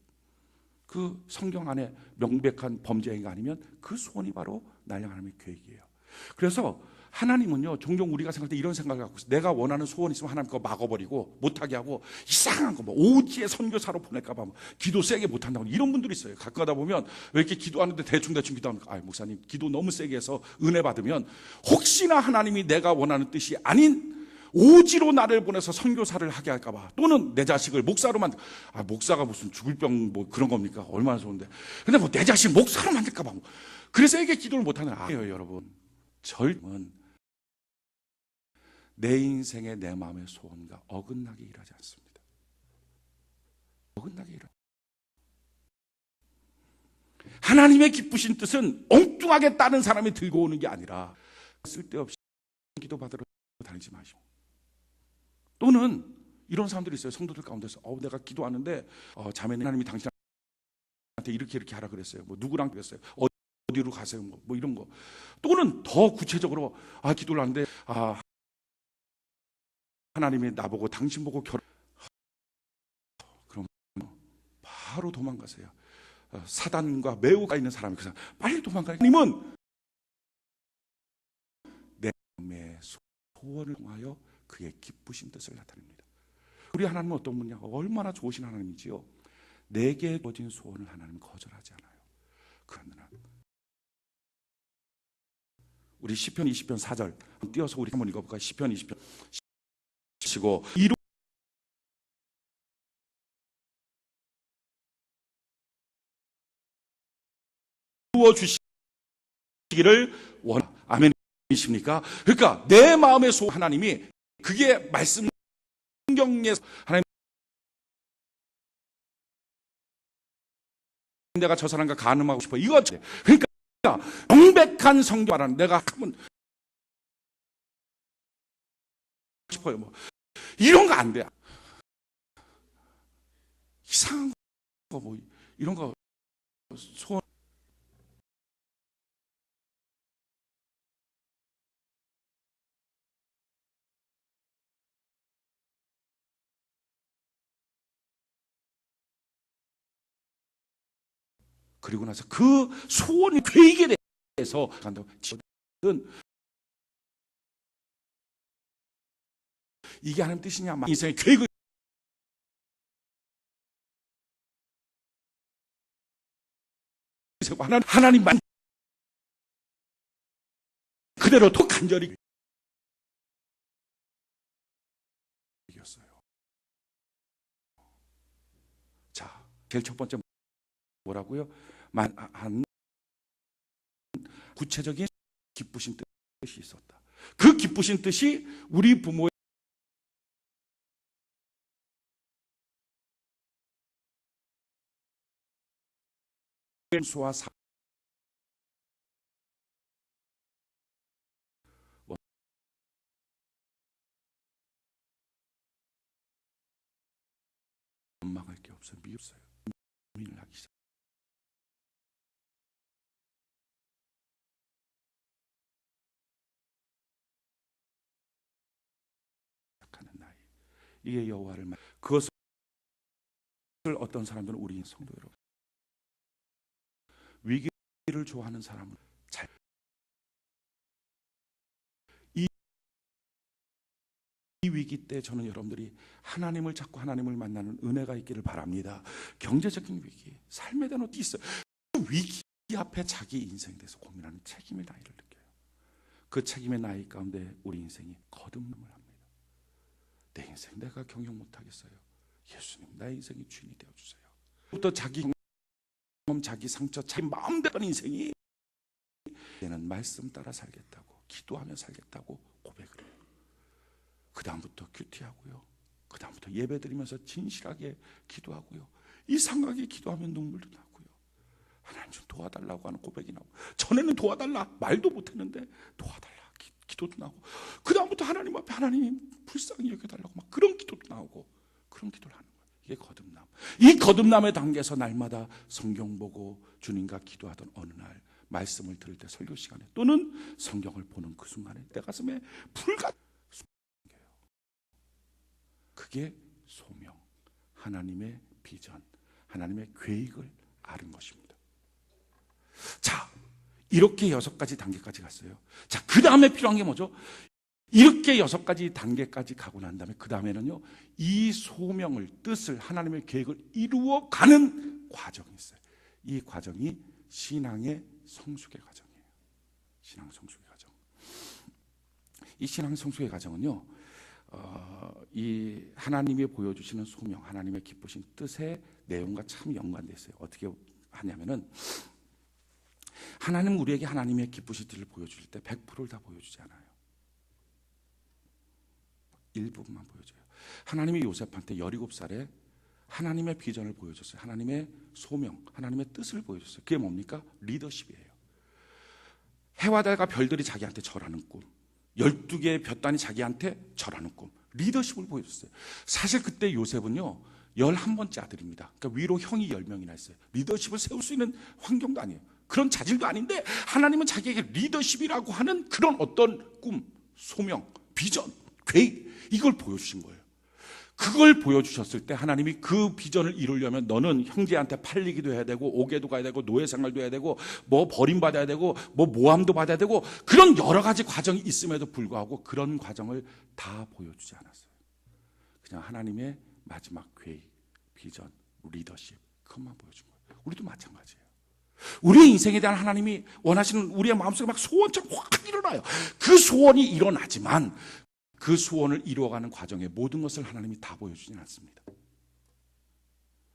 A: 그 성경 안에 명백한 범죄 행위가 아니면 그 소원이 바로 날 향한 하나님의 계획이에요. 그래서 하나님은요, 종종 우리가 생각할 때 이런 생각을 갖고 있어요. 내가 원하는 소원 있으면 하나님 그거 막아버리고 못하게 하고 이상한 거, 뭐 오지에 선교사로 보낼까 봐 기도 세게 못한다고 이런 분들이 있어요. 가끔 가다 보면 왜 이렇게 기도하는데 대충 기도합니까? 목사님 기도 너무 세게 해서 은혜 받으면 혹시나 하나님이 내가 원하는 뜻이 아닌 오지로 나를 보내서 선교사를 하게 할까 봐, 또는 내 자식을 목사로 목사가 무슨 죽을 병 뭐 그런 겁니까? 얼마나 좋은데. 근데 뭐 내 자식 목사로 만들까 봐. 그래서 이게 기도를 못하는 아니에요, 여러분. 절은 내 인생의 내 마음의 소원과 어긋나게 일하지 않습니다. 어긋나게 일하. 하나님의 기쁘신 뜻은 엉뚱하게 다른 사람이 들고 오는 게 아니라 쓸데없이 기도 받으러 다니지 마시고. 또는 이런 사람들이 있어요. 성도들 가운데서 내가 기도하는데 자매님 하나님이 당신한테 이렇게 하라 그랬어요. 뭐 누구랑 그랬어요. 어디로 가세요. 뭐 이런 거. 또는 더 구체적으로 기도를 하는데 하나님이 나보고 당신 보고 그럼 바로 도망가세요. 사단과 매우 가 있는 사람이 그래서 빨리 도망가요. 하나님은 내 마음의 소원을 통하여 그의 기쁘신 뜻을 나타냅니다. 우리 하나님은 어떤 분이냐? 얼마나 좋으신 하나님이지요. 내게 주어진 소원을 하나님은 거절하지 않아요. 그러나 우리 시편 20편 4절 띄어서 우리 한번 읽어볼까요? 시편 20편 시고 이루어 주시기를 원하. 아멘이십니까? 그러니까 내 마음의 소원 하나님이 그게 말씀 성경에서 하나님 내가 저 사람과 간음하고 싶어 이거 그러니까 명백한 성경 말하는 내가 한번 싶어요 뭐 이런 거 안 돼. 이상한 거 뭐 이런 거 소원 그리고 나서 그 소원이 계획에 대해서 간다고 이게 하나님 뜻이냐? 인생의 계획을 하나님만 그대로 또 간절히 이겼어요. 자, 제일 첫 번째 뭐라고요? 한 구체적인 기쁘신 뜻이 있었다. 그 기쁘신 뜻이 우리 부모의 수와 원망할 게 없어요. 미웠어요. 고민을 하기 시작하는 나이. 이게 여호와를 그것을 어떤 사람들은 우리 성도 여러분 위기를 좋아하는 사람은 이 위기 때 저는 여러분들이 하나님을 찾고 하나님을 만나는 은혜가 있기를 바랍니다. 경제적인 위기, 삶에 대한 어디 있어요. 그 위기 앞에 자기 인생에 대해서 고민하는 책임의 나이를 느껴요. 그 책임의 나이 가운데 우리 인생이 거듭남을 합니다. 내 인생 내가 경영 못하겠어요. 예수님 나의 인생의 주인이 되어주세요. 부터 자기 경험, 자기 상처, 자기 마음대로 인생이 얘는 말씀 따라 살겠다고 기도하며 살겠다고 고백을 해요. 그 다음부터 큐티하고요. 그 다음부터 예배드리면서 진실하게 기도하고요. 이상하게 기도하면 눈물도 나고요. 하나님 좀 도와달라고 하는 고백이 나오고 전에는 도와달라 말도 못했는데 도와달라 기도도 나오고 그 다음부터 하나님 앞에 하나님 불쌍히 여겨달라고 막 그런 기도도 나오고 그런 기도를 하는 거예요. 이게 거듭남. 이 거듭남의 단계에서 날마다 성경 보고 주님과 기도하던 어느 날 말씀을 들을 때 설교 시간에 또는 성경을 보는 그 순간에 내 가슴에 불같은 그게 소명, 하나님의 비전, 하나님의 계획을 아는 것입니다. 자, 이렇게 6가지 단계까지 갔어요. 자, 그 다음에 필요한 게 뭐죠? 이렇게 6가지 단계까지 가고 난 다음에 그 다음에는요, 이 소명을, 뜻을, 하나님의 계획을 이루어가는 과정이 있어요. 이 과정이 신앙의 성숙의 과정이에요. 신앙 성숙의 과정. 이 신앙 성숙의 과정은요, 이 하나님이 보여주시는 소명, 하나님의 기쁘신 뜻의 내용과 참 연관되어 있어요. 어떻게 하냐면은 하나님 우리에게 하나님의 기쁘신 뜻을 보여줄 때 100%를 다 보여주지 않아요. 일부분만 보여줘요. 하나님이 요셉한테 17살에 하나님의 비전을 보여줬어요. 하나님의 소명, 하나님의 뜻을 보여줬어요. 그게 뭡니까? 리더십이에요. 해와 달과 별들이 자기한테 절하는 꿈, 12개의 볕단이 자기한테 절하는 꿈, 리더십을 보여줬어요. 사실 그때 요셉은요 11번째 아들입니다. 그러니까 위로 형이 10명이나 있어요. 리더십을 세울 수 있는 환경도 아니에요. 그런 자질도 아닌데 하나님은 자기에게 리더십이라고 하는 그런 어떤 꿈, 소명, 비전, 계획, 이걸 보여주신 거예요. 그걸 보여주셨을 때 하나님이 그 비전을 이루려면 너는 형제한테 팔리기도 해야 되고 옥에도 가야 되고 노예 생활도 해야 되고 뭐 버림받아야 되고 뭐 모함도 받아야 되고 그런 여러 가지 과정이 있음에도 불구하고 그런 과정을 다 보여주지 않았어요. 그냥 하나님의 마지막 계획, 비전, 리더십, 그것만 보여준 거예요. 우리도 마찬가지예요. 우리의 인생에 대한 하나님이 원하시는 우리의 마음속에 막 소원처럼 확 일어나요. 그 소원이 일어나지만 그 소원을 이루어가는 과정에 모든 것을 하나님이 다 보여주지는 않습니다.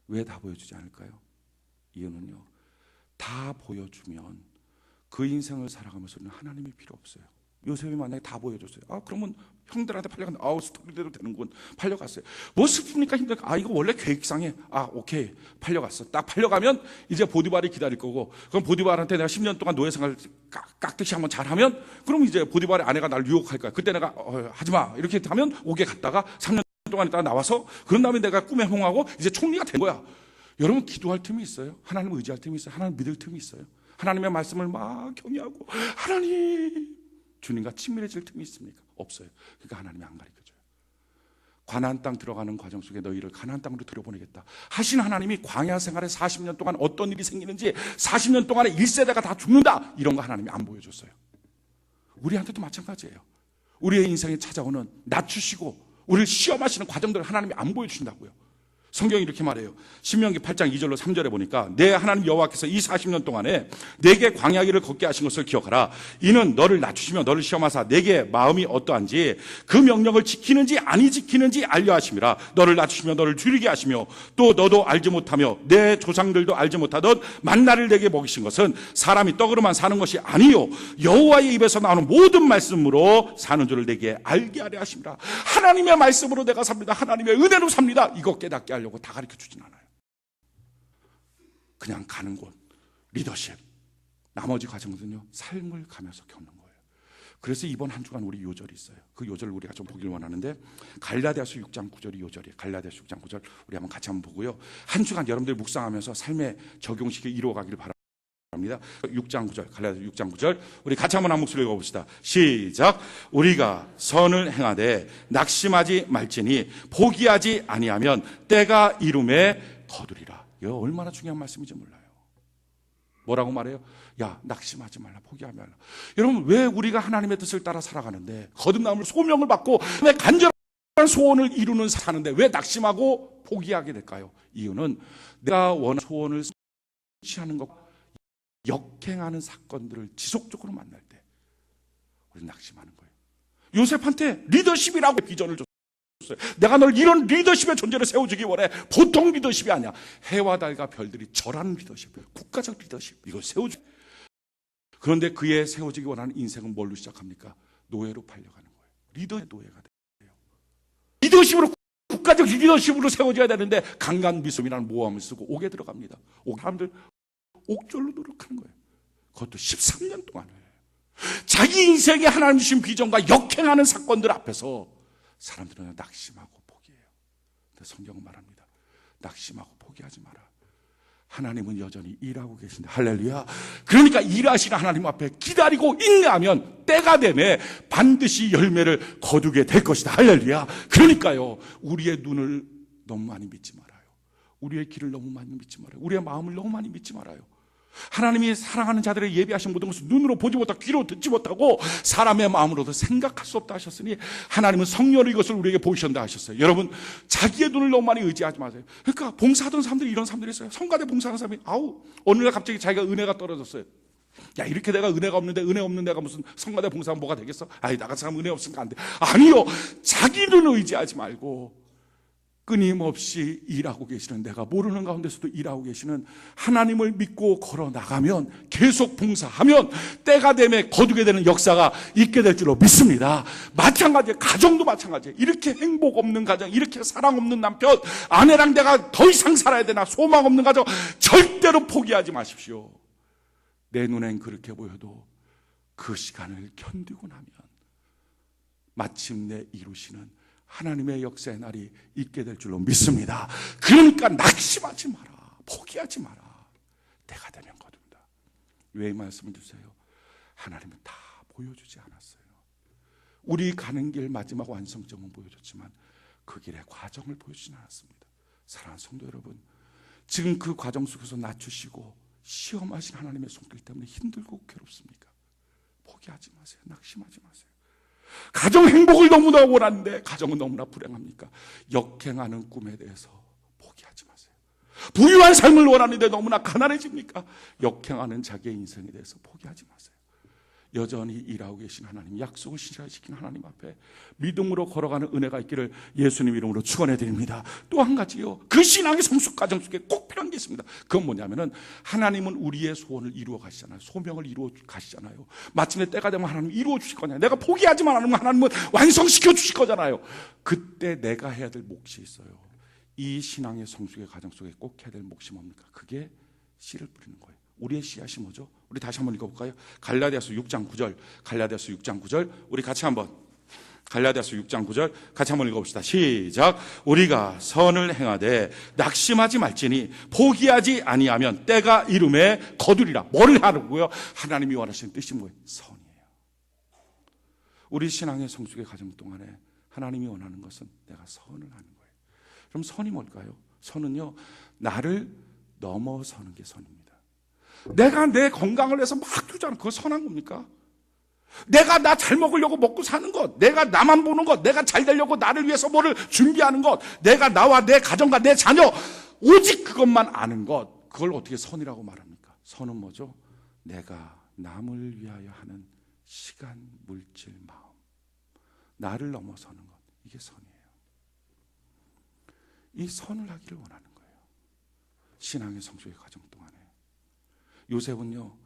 A: 왜 다 보여주지 않을까요? 이유는요, 다 보여주면 그 인생을 살아가면서는 하나님이 필요 없어요. 요셉이 만약에 다 보여줬어요. 그러면 형들한테 팔려간다. 스토리대로 되는군. 팔려갔어요. 뭐 슬픕니까? 힘들까? 이거 원래 계획상에. 오케이. 팔려갔어. 딱 팔려가면 이제 보디발이 기다릴 거고, 그럼 보디발한테 내가 10년 동안 노예 생활 깍듯이 한번 잘하면, 그럼 이제 보디발의 아내가 나를 유혹할 거야. 그때 내가 하지마 이렇게 하면 옥에 갔다가 3년 동안 있다가 나와서 그런 다음에 내가 꿈에 홍하고 이제 총리가 된 거야. 여러분 기도할 틈이 있어요. 하나님 의지할 틈이 있어요. 하나님 믿을 틈이 있어요. 하나님의 말씀을 막 경외하고 하나님 주님과 친밀해질 틈이 있습니까? 없어요. 그러니까 하나님이 안 가르쳐줘요. 가나안 땅 들어가는 과정 속에 너희를 가나안 땅으로 들여보내겠다 하신 하나님이 광야 생활에 40년 동안 어떤 일이 생기는지, 40년 동안에 1세대가 다 죽는다, 이런 거 하나님이 안 보여줬어요. 우리한테도 마찬가지예요. 우리의 인생에 찾아오는 낮추시고 우리를 시험하시는 과정들을 하나님이 안 보여주신다고요. 성경이 이렇게 말해요. 신명기 8장 2절로 3절에 보니까 내 하나님 여호와께서 이 40년 동안에 내게 광야길을 걷게 하신 것을 기억하라. 이는 너를 낮추시며 너를 시험하사 내게 마음이 어떠한지 그 명령을 지키는지 아니 지키는지 알려 하심이라. 너를 낮추시며 너를 줄이게 하시며 또 너도 알지 못하며 내 조상들도 알지 못하던 만나를 내게 먹이신 것은 사람이 떡으로만 사는 것이 아니요 여호와의 입에서 나오는 모든 말씀으로 사는 줄을 내게 알게 하려 하심이라. 하나님의 말씀으로 내가 삽니다. 하나님의 은혜로 삽니다. 이거 깨닫게 하려고 다 가르쳐 주진 않아요. 그냥 가는 곳, 리더십, 나머지 과정은요 삶을 가면서 겪는 거예요. 그래서 이번 한 주간 우리 요절이 있어요. 그 요절을 우리가 좀 보길 원하는데 갈라디아서 6장 9절이 요절이에요. 갈라디아서 6장 9절 우리 한번 같이 한번 보고요. 한 주간 여러분들이 묵상하면서 삶의 적용식을 이루어가기를 바랍니다. 6장 9절, 갈라디아서 6장 9절 우리 같이 한번 한 목소리 읽어봅시다. 시작. 우리가 선을 행하되 낙심하지 말지니 포기하지 아니하면 때가 이름에 거두리라. 이거 얼마나 중요한 말씀인지 몰라요. 뭐라고 말해요? 낙심하지 말라, 포기하지 말라. 여러분, 왜 우리가 하나님의 뜻을 따라 살아가는데 거듭남을 소명을 받고 왜 간절한 소원을 이루는 사는데 왜 낙심하고 포기하게 될까요? 이유는 내가 원하는 소원을 성취하는 것, 역행하는 사건들을 지속적으로 만날 때 우리는 낙심하는 거예요. 요셉한테 리더십이라고 비전을 줬어요. 내가 널 이런 리더십의 존재를 세워주기 원해. 보통 리더십이 아니야. 해와 달과 별들이 절하는 리더십, 국가적 리더십, 이걸 세워주. 그런데 그의 세워지기 원하는 인생은 뭘로 시작합니까? 노예로 팔려가는 거예요. 리더의 노예가 돼요. 리더십으로, 국가적 리더십으로 세워져야 되는데 강간비솜이라는 모함을 쓰고 옥에 들어갑니다. 사람들 옥졸로 노력하는 거예요. 그것도 13년 동안을. 자기 인생에 하나님 주신 비전과 역행하는 사건들 앞에서 사람들은 낙심하고 포기해요. 근데 성경은 말합니다. 낙심하고 포기하지 마라. 하나님은 여전히 일하고 계신다. 할렐루야. 그러니까 일하시는 하나님 앞에 기다리고 인내하면 때가 되매 반드시 열매를 거두게 될 것이다. 할렐루야. 그러니까요, 우리의 눈을 너무 많이 믿지 말아요. 우리의 길을 너무 많이 믿지 말아요. 우리의 마음을 너무 많이 믿지 말아요. 하나님이 사랑하는 자들의 예비하신 모든 것을 눈으로 보지 못하고 귀로 듣지 못하고 사람의 마음으로도 생각할 수 없다 하셨으니 하나님은 성령으로 이것을 우리에게 보이신다 하셨어요. 여러분, 자기의 눈을 너무 많이 의지하지 마세요. 그러니까 봉사하던 사람들이 이런 사람들이 있어요. 성가대 봉사하는 사람이 어느 날 갑자기 자기가 은혜가 떨어졌어요. 이렇게 내가 은혜가 없는데 은혜 없는 내가 무슨 성가대 봉사하면 뭐가 되겠어? 나같은 사람 은혜 없으니까 안 돼. 아니요, 자기 눈을 의지하지 말고 끊임없이 일하고 계시는, 내가 모르는 가운데서도 일하고 계시는 하나님을 믿고 걸어 나가면, 계속 봉사하면 때가 되면 거두게 되는 역사가 있게 될 줄로 믿습니다. 마찬가지예요. 가정도 마찬가지예요. 이렇게 행복 없는 가정, 이렇게 사랑 없는 남편, 아내랑 내가 더 이상 살아야 되나, 소망 없는 가정 절대로 포기하지 마십시오. 내 눈엔 그렇게 보여도 그 시간을 견디고 나면 마침내 이루시는 하나님의 역사의 날이 있게 될 줄로 믿습니다. 그러니까 낙심하지 마라. 포기하지 마라. 때가 되면 거둔다. 왜 이 말씀을 주세요? 하나님은 다 보여주지 않았어요. 우리 가는 길 마지막 완성점은 보여줬지만 그 길의 과정을 보여주진 않았습니다. 사랑하는 성도 여러분, 지금 그 과정 속에서 낮추시고 시험하신 하나님의 손길 때문에 힘들고 괴롭습니까? 포기하지 마세요. 낙심하지 마세요. 가정 행복을 너무나 원하는데 가정은 너무나 불행합니까? 역행하는 꿈에 대해서 포기하지 마세요. 부유한 삶을 원하는데 너무나 가난해집니까? 역행하는 자기의 인생에 대해서 포기하지 마세요. 여전히 일하고 계신 하나님, 약속을 실현시킨 하나님 앞에 믿음으로 걸어가는 은혜가 있기를 예수님 이름으로 축원해 드립니다. 또 한 가지요, 그 신앙의 성숙 과정 속에 꼭 필요한 게 있습니다. 그건 뭐냐면은 하나님은 우리의 소원을 이루어 가시잖아요. 소명을 이루어 가시잖아요. 마침내 때가 되면 하나님 이루어 주실 거냐. 내가 포기하지만 않으면 하나님은 완성시켜 주실 거잖아요. 그때 내가 해야 될 몫이 있어요. 이 신앙의 성숙의 과정 속에 꼭 해야 될 몫이 뭡니까? 그게 씨를 뿌리는 거예요. 우리의 씨앗이 뭐죠? 우리 다시 한번 읽어볼까요? 갈라디아서 6장 9절, 갈라디아서 6장 9절, 우리 같이 한번 갈라디아서 6장 9절 같이 한번 읽어봅시다. 시작. 우리가 선을 행하되 낙심하지 말지니 포기하지 아니하면 때가 이름에 거두리라. 뭐를 하라고요? 하나님이 원하시는 뜻이 뭐예요? 선이에요. 우리 신앙의 성숙의 과정 동안에 하나님이 원하는 것은 내가 선을 하는 거예요. 그럼 선이 뭘까요? 선은요, 나를 넘어서는 게 선입니다. 내가 내 건강을 위해서 막 투자하는 그거 선한 겁니까? 내가 나 잘 먹으려고 먹고 사는 것, 내가 나만 보는 것, 내가 잘 되려고 나를 위해서 뭐를 준비하는 것, 내가 나와 내 가정과 내 자녀 오직 그것만 아는 것, 그걸 어떻게 선이라고 말합니까? 선은 뭐죠? 내가 남을 위하여 하는 시간, 물질, 마음, 나를 넘어서는 것, 이게 선이에요. 이 선을 하기를 원하는 거예요. 신앙의 성숙의 과정 동안에 요셉은요,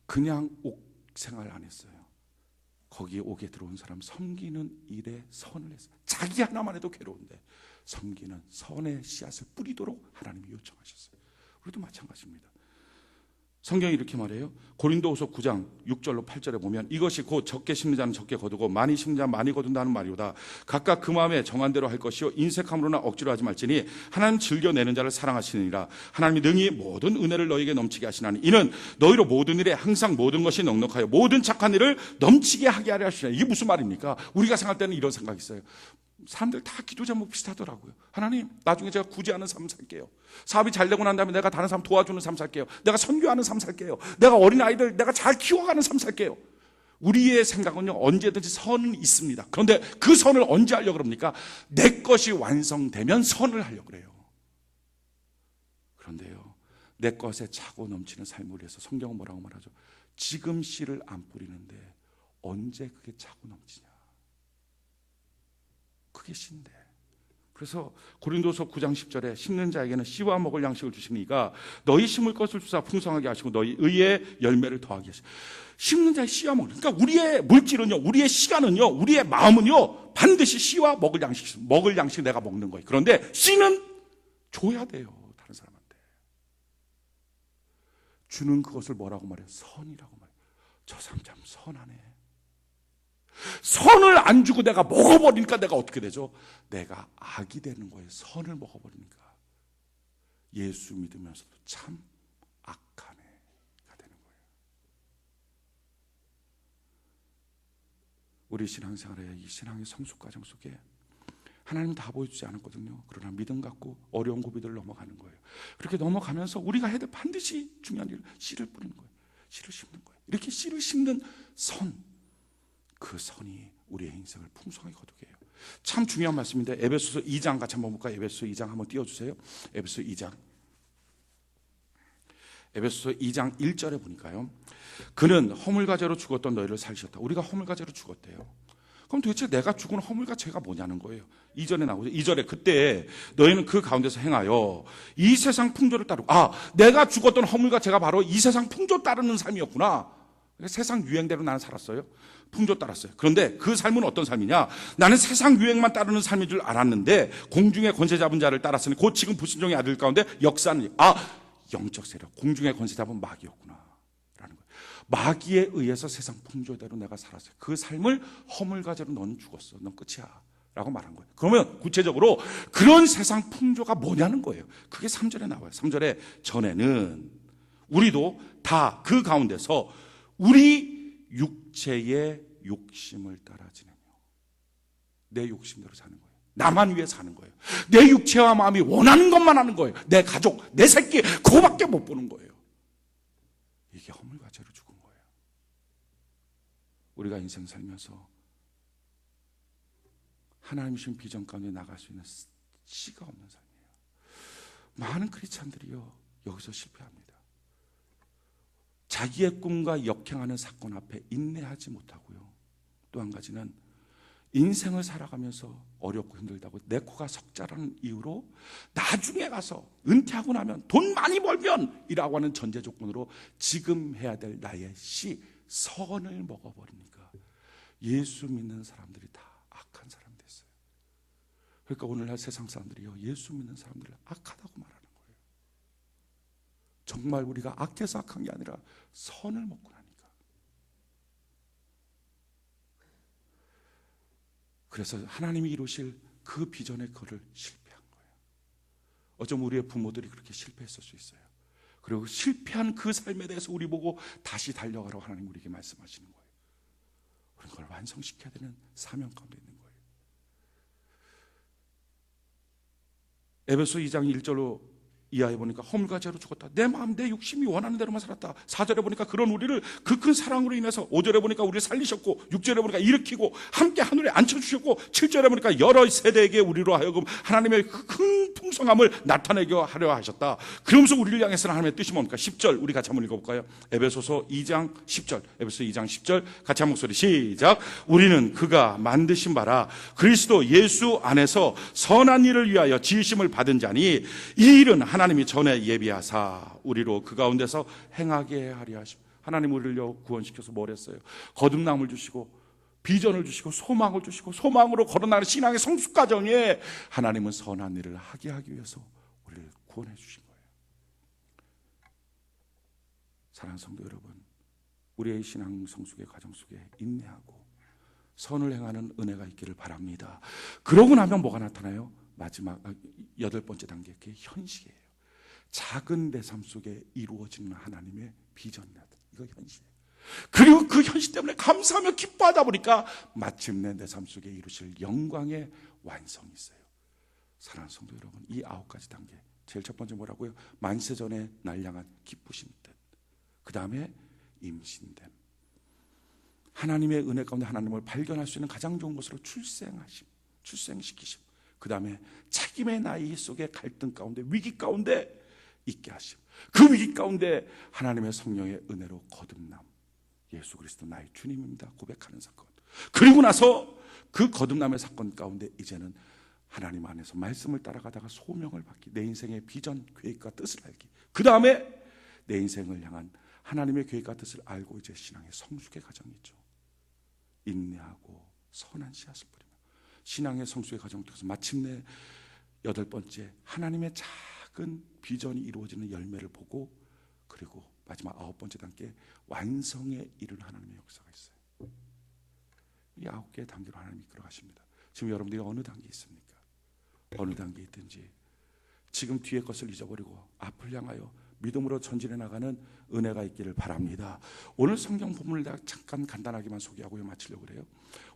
A: 그냥 옥 생활 안 했어요. 거기에 옥에 들어온 사람 섬기는 일에 선을 했어요. 자기 하나만 해도 괴로운데 섬기는 선의 씨앗을 뿌리도록 하나님이 요청하셨어요. 우리도 마찬가지입니다. 성경이 이렇게 말해요. 고린도후서 9장 6절로 8절에 보면 이것이 곧 적게 심는 자는 적게 거두고 많이 심는 자는 많이 거둔다는 말이오다. 각각 그 마음에 정한 대로 할 것이요 인색함으로나 억지로 하지 말지니 하나님 즐겨내는 자를 사랑하시느니라. 하나님이 능히 모든 은혜를 너희에게 넘치게 하시나니 이는 너희로 모든 일에 항상 모든 것이 넉넉하여 모든 착한 일을 넘치게 하게 하려 하시나니. 이게 무슨 말입니까? 우리가 생각할 때는 이런 생각이 있어요. 사람들 다 기도 제목 비슷하더라고요. 하나님, 나중에 제가 구제하는 삶 살게요. 사업이 잘 되고 난 다음에 내가 다른 사람 도와주는 삶 살게요. 내가 선교하는 삶 살게요. 내가 어린아이들 내가 잘 키워가는 삶 살게요. 우리의 생각은요, 언제든지 선은 있습니다. 그런데 그 선을 언제 하려고 그럽니까? 내 것이 완성되면 선을 하려고 그래요. 그런데요, 내 것에 차고 넘치는 삶을 위해서 성경은 뭐라고 말하죠? 지금 씨를 안 뿌리는데 언제 그게 차고 넘치냐? 그게 씨인데. 그래서 고린도서 9장 10절에 심는 자에게는 씨와 먹을 양식을 주시니가 너희 심을 것을 주사 풍성하게 하시고 너희 의의 열매를 더하게 하시고. 심는 자의 씨와 먹을, 그러니까 우리의 물질은요, 우리의 시간은요, 우리의 마음은요 반드시 씨와 먹을 양식 내가 먹는 거예요. 그런데 씨는 줘야 돼요. 다른 사람한테 주는 그것을 뭐라고 말해요? 선이라고 말해요. 저 사람 참 선하네. 선을 안 주고 내가 먹어버리니까 내가 어떻게 되죠? 내가 악이 되는 거예요. 선을 먹어버리니까. 예수 믿으면서도 참 악한 애가 되는 거예요. 우리 신앙생활의 이 신앙의 성숙 과정 속에 하나님 다 보여주지 않았거든요. 그러나 믿음 갖고 어려운 고비들을 넘어가는 거예요. 그렇게 넘어가면서 우리가 해야 될 반드시 중요한 일, 씨를 뿌리는 거예요. 씨를 심는 거예요. 이렇게 씨를 심는 선, 그 선이 우리의 인생을 풍성하게 거두게 해요. 참 중요한 말씀인데 에베소서 2장 같이 한번 볼까요? 에베소서 2장 한번 띄워주세요. 에베소서 2장 1절에 보니까요, 그는 허물과 죄로 죽었던 너희를 살리셨다. 우리가 허물과 죄로 죽었대요. 그럼 도대체 내가 죽은 허물과 죄가 뭐냐는 거예요. 2절에 나오죠. 2절에 그때 너희는 그 가운데서 행하여 이 세상 풍조를 따르고, 내가 죽었던 허물과 죄가 바로 이 세상 풍조 따르는 삶이었구나. 세상 유행대로 나는 살았어요. 풍조 따랐어요. 그런데 그 삶은 어떤 삶이냐? 나는 세상 유행만 따르는 삶인 줄 알았는데 공중의 권세 잡은 자를 따랐으니 곧 지금 불순종의 아들 가운데 역사는 영적 세력, 공중의 권세 잡은 마귀였구나 라는 거예요. 마귀에 의해서 세상 풍조대로 내가 살았어요. 그 삶을 허물과제로 넌 죽었어. 넌 끝이야. 라고 말한 거예요. 그러면 구체적으로 그런 세상 풍조가 뭐냐는 거예요. 그게 3절에 나와요. 3절에 전에는 우리도 다 그 가운데서 우리 육체의 욕심을 따라 지내며, 내 욕심대로 사는 거예요. 나만 위해 사는 거예요. 내 육체와 마음이 원하는 것만 하는 거예요. 내 가족, 내 새끼, 그거밖에 못 보는 거예요. 이게 허물과 죄로 죽은 거예요. 우리가 인생 살면서 하나님 주신 비전 가운데 나갈 수 있는 씨가 없는 삶이에요. 많은 크리스찬들이요, 여기서 실패합니다. 자기의 꿈과 역행하는 사건 앞에 인내하지 못하고요, 또 한 가지는 인생을 살아가면서 어렵고 힘들다고 내 코가 석자라는 이유로 나중에 가서 은퇴하고 나면 돈 많이 벌면 이라고 하는 전제 조건으로 지금 해야 될 나의 씨 선을 먹어버리니까 예수 믿는 사람들이 다 악한 사람이 됐어요. 그러니까 오늘날 세상 사람들이요, 예수 믿는 사람들을 악하다고 말하는 거예요. 정말 우리가 악해서 악한 게 아니라 선을 먹고 나니까. 그래서 하나님이 이루실 그 비전의 거를 실패한 거예요. 어쩜 우리의 부모들이 그렇게 실패했을 수 있어요. 그리고 실패한 그 삶에 대해서 우리 보고 다시 달려가라고 하나님 우리에게 말씀하시는 거예요. 우리는 그걸 완성시켜야 되는 사명 가운데 있는 거예요. 에베소 2장 1절로 이하에 보니까 허물과 죄로 죽었다. 내 마음 내 욕심이 원하는 대로만 살았다. 4절에 보니까 그런 우리를 그 큰 사랑으로 인해서, 5절에 보니까 우리를 살리셨고, 6절에 보니까 일으키고 함께 하늘에 앉혀주셨고, 7절에 보니까 여러 세대에게 우리로 하여금 하나님의 큰 풍성함을 나타내게 하려 하셨다. 그러면서 우리를 향해서는 하나님의 뜻이 뭡니까? 10절 우리 같이 한번 읽어볼까요? 에베소서 2장 10절, 에베소 2장 10절 같이 한 목소리 시작. 우리는 그가 만드신 바라 그리스도 예수 안에서 선한 일을 위하여 지으심을 받은 자니 이 일은 하나님이 전에 예비하사 우리로 그 가운데서 행하게 하려 하시고, 하나님 우리를 구원시켜서 뭘 했어요? 거듭남을 주시고 비전을 주시고 소망을 주시고 소망으로 걸어나가는 신앙의 성숙 과정에 하나님은 선한 일을 하게 하기 위해서 우리를 구원해 주신 거예요. 사랑하는 성도 여러분, 우리의 신앙 성숙의 과정 속에 인내하고 선을 행하는 은혜가 있기를 바랍니다. 그러고 나면 뭐가 나타나요? 마지막 8번째 단계, 그게 현실이에요. 작은 내 삶 속에 이루어지는 하나님의 비전, 이거 현실이에요. 그리고 그 현실 때문에 감사하며 기뻐하다 보니까 마침내 내 삶 속에 이루실 영광의 완성이 있어요. 사랑하는 성도 여러분, 이 9가지 단계, 제일 첫 번째 뭐라고요? 만세전에 날 향한 기쁘신 뜻, 그 다음에 임신됨, 하나님의 은혜 가운데 하나님을 발견할 수 있는 가장 좋은 곳으로 출생시키심, 그 다음에 책임의 나이 속에 갈등 가운데, 위기 가운데 있게 하심, 그 위기 가운데 하나님의 성령의 은혜로 거듭남, 예수 그리스도 나의 주님입니다 고백하는 사건, 그리고 나서 그 거듭남의 사건 가운데 이제는 하나님 안에서 말씀을 따라가다가 소명을 받기, 내 인생의 비전, 계획과 뜻을 알기, 그 다음에 내 인생을 향한 하나님의 계획과 뜻을 알고 이제 신앙의 성숙의 과정이 있죠. 인내하고 선한 씨앗을 뿌리며 신앙의 성숙의 과정을 통해서 마침내 8번째 하나님의 작은 비전이 이루어지는 열매를 보고, 그리고 마지막 9번째 단계 완성에 이르는 하나님의 역사가 있어요. 이 9개의 단계로 하나님이 이끌어 가십니다. 지금 여러분들이 어느 단계에 있습니까? 어느 단계에 있든지 지금 뒤의 것을 잊어버리고 앞을 향하여 믿음으로 전진해 나가는 은혜가 있기를 바랍니다. 오늘 성경 본문을 내가 잠깐 간단하게만 소개하고 마치려고 그래요.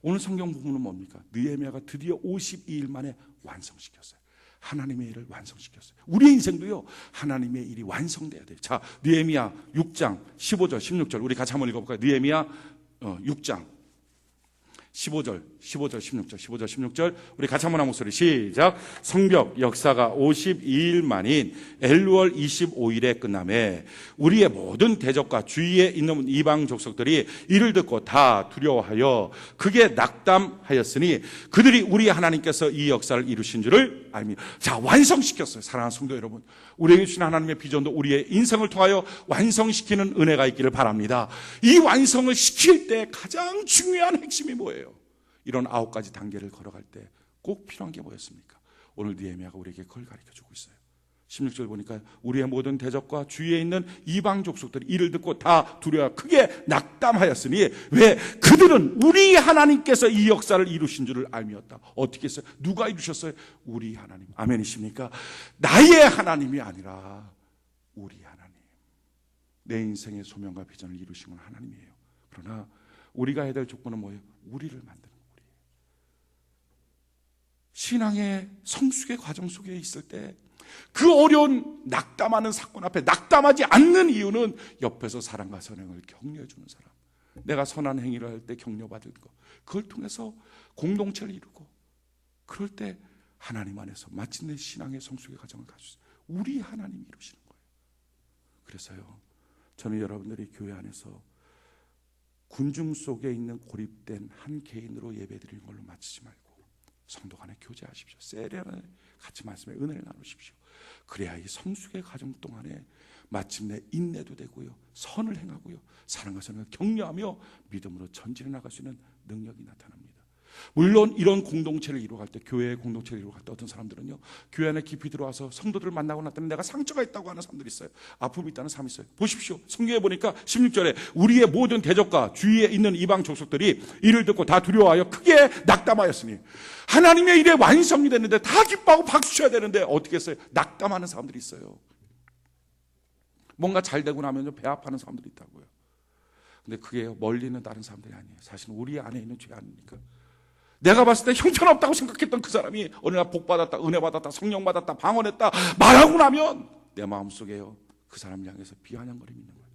A: 오늘 성경 본문은 뭡니까? 느헤미야가 드디어 52일 만에 완성시켰어요. 하나님의 일을 완성시켰어요. 우리의 인생도요, 하나님의 일이 완성돼야 돼요. 자, 느헤미야 6장 15절 16절 우리 같이 한번 읽어볼까요? 느헤미야 6장 15절 16절 우리 같이 한번 한 목소리 시작. 성벽 역사가 52일 만인 엘루월 25일에 끝남에 우리의 모든 대적과 주위에 있는 이방 족속들이 이를 듣고 다 두려워하여 극에 낙담하였으니 그들이 우리 하나님께서 이 역사를 이루신 줄을 알미. 자, 완성시켰어요. 사랑하는 성도 여러분, 우리에게 주신 하나님의 비전도 우리의 인생을 통하여 완성시키는 은혜가 있기를 바랍니다. 이 완성을 시킬 때 가장 중요한 핵심이 뭐예요? 이런 9가지 단계를 걸어갈 때 꼭 필요한 게 뭐였습니까? 오늘 느헤미야가 우리에게 그걸 가르쳐주고 있어요. 16절 보니까 우리의 모든 대적과 주위에 있는 이방 족속들이 이를 듣고 다 두려워 크게 낙담하였으니, 왜? 그들은 우리 하나님께서 이 역사를 이루신 줄을 알미었다. 어떻게 했어요? 누가 이루셨어요? 우리 하나님. 아멘이십니까? 나의 하나님이 아니라 우리 하나님. 내 인생의 소명과 비전을 이루신 건 하나님이에요. 그러나 우리가 해야 될 조건은 뭐예요? 우리를 만드는 거예요. 신앙의 성숙의 과정 속에 있을 때 그 어려운 낙담하는 사건 앞에 낙담하지 않는 이유는 옆에서 사랑과 선행을 격려해 주는 사람, 내가 선한 행위를 할 때 격려받을 것, 그걸 통해서 공동체를 이루고, 그럴 때 하나님 안에서 마침내 신앙의 성숙의 과정을 가지고 우리 하나님이 이루시는 거예요. 그래서요, 저는 여러분들이 교회 안에서 군중 속에 있는 고립된 한 개인으로 예배드리는 걸로 마치지 말고 성도 간에 교제하십시오. 세례를 같이 말씀에 은혜를 나누십시오. 그래야 이 성숙의 과정 동안에 마침내 인내도 되고요, 선을 행하고요, 사랑과 선을 격려하며 믿음으로 전진해 나갈 수 있는 능력이 나타납니다. 물론 이런 공동체를 이루어갈 때, 교회의 공동체를 이루어갈 때 어떤 사람들은요, 교회 안에 깊이 들어와서 성도들을 만나고 났더니 내가 상처가 있다고 하는 사람들이 있어요. 아픔이 있다는 사람이 있어요. 보십시오, 성경에 보니까 16절에 우리의 모든 대적과 주위에 있는 이방 족속들이 이를 듣고 다 두려워하여 크게 낙담하였으니, 하나님의 일에 완성이 됐는데 다 기뻐하고 박수 쳐야 되는데 어떻게 했어요? 낙담하는 사람들이 있어요. 뭔가 잘 되고 나면 배 아파하는 사람들이 있다고요. 근데 그게 멀리 있는 다른 사람들이 아니에요. 사실은 우리 안에 있는 죄 아닙니까? 내가 봤을 때 형편없다고 생각했던 그 사람이 어느 날 복받았다, 은혜받았다, 성령받았다, 방언했다 말하고 나면 내 마음속에요, 그 사람을 향해서 비아냥거림이 있는 거예요.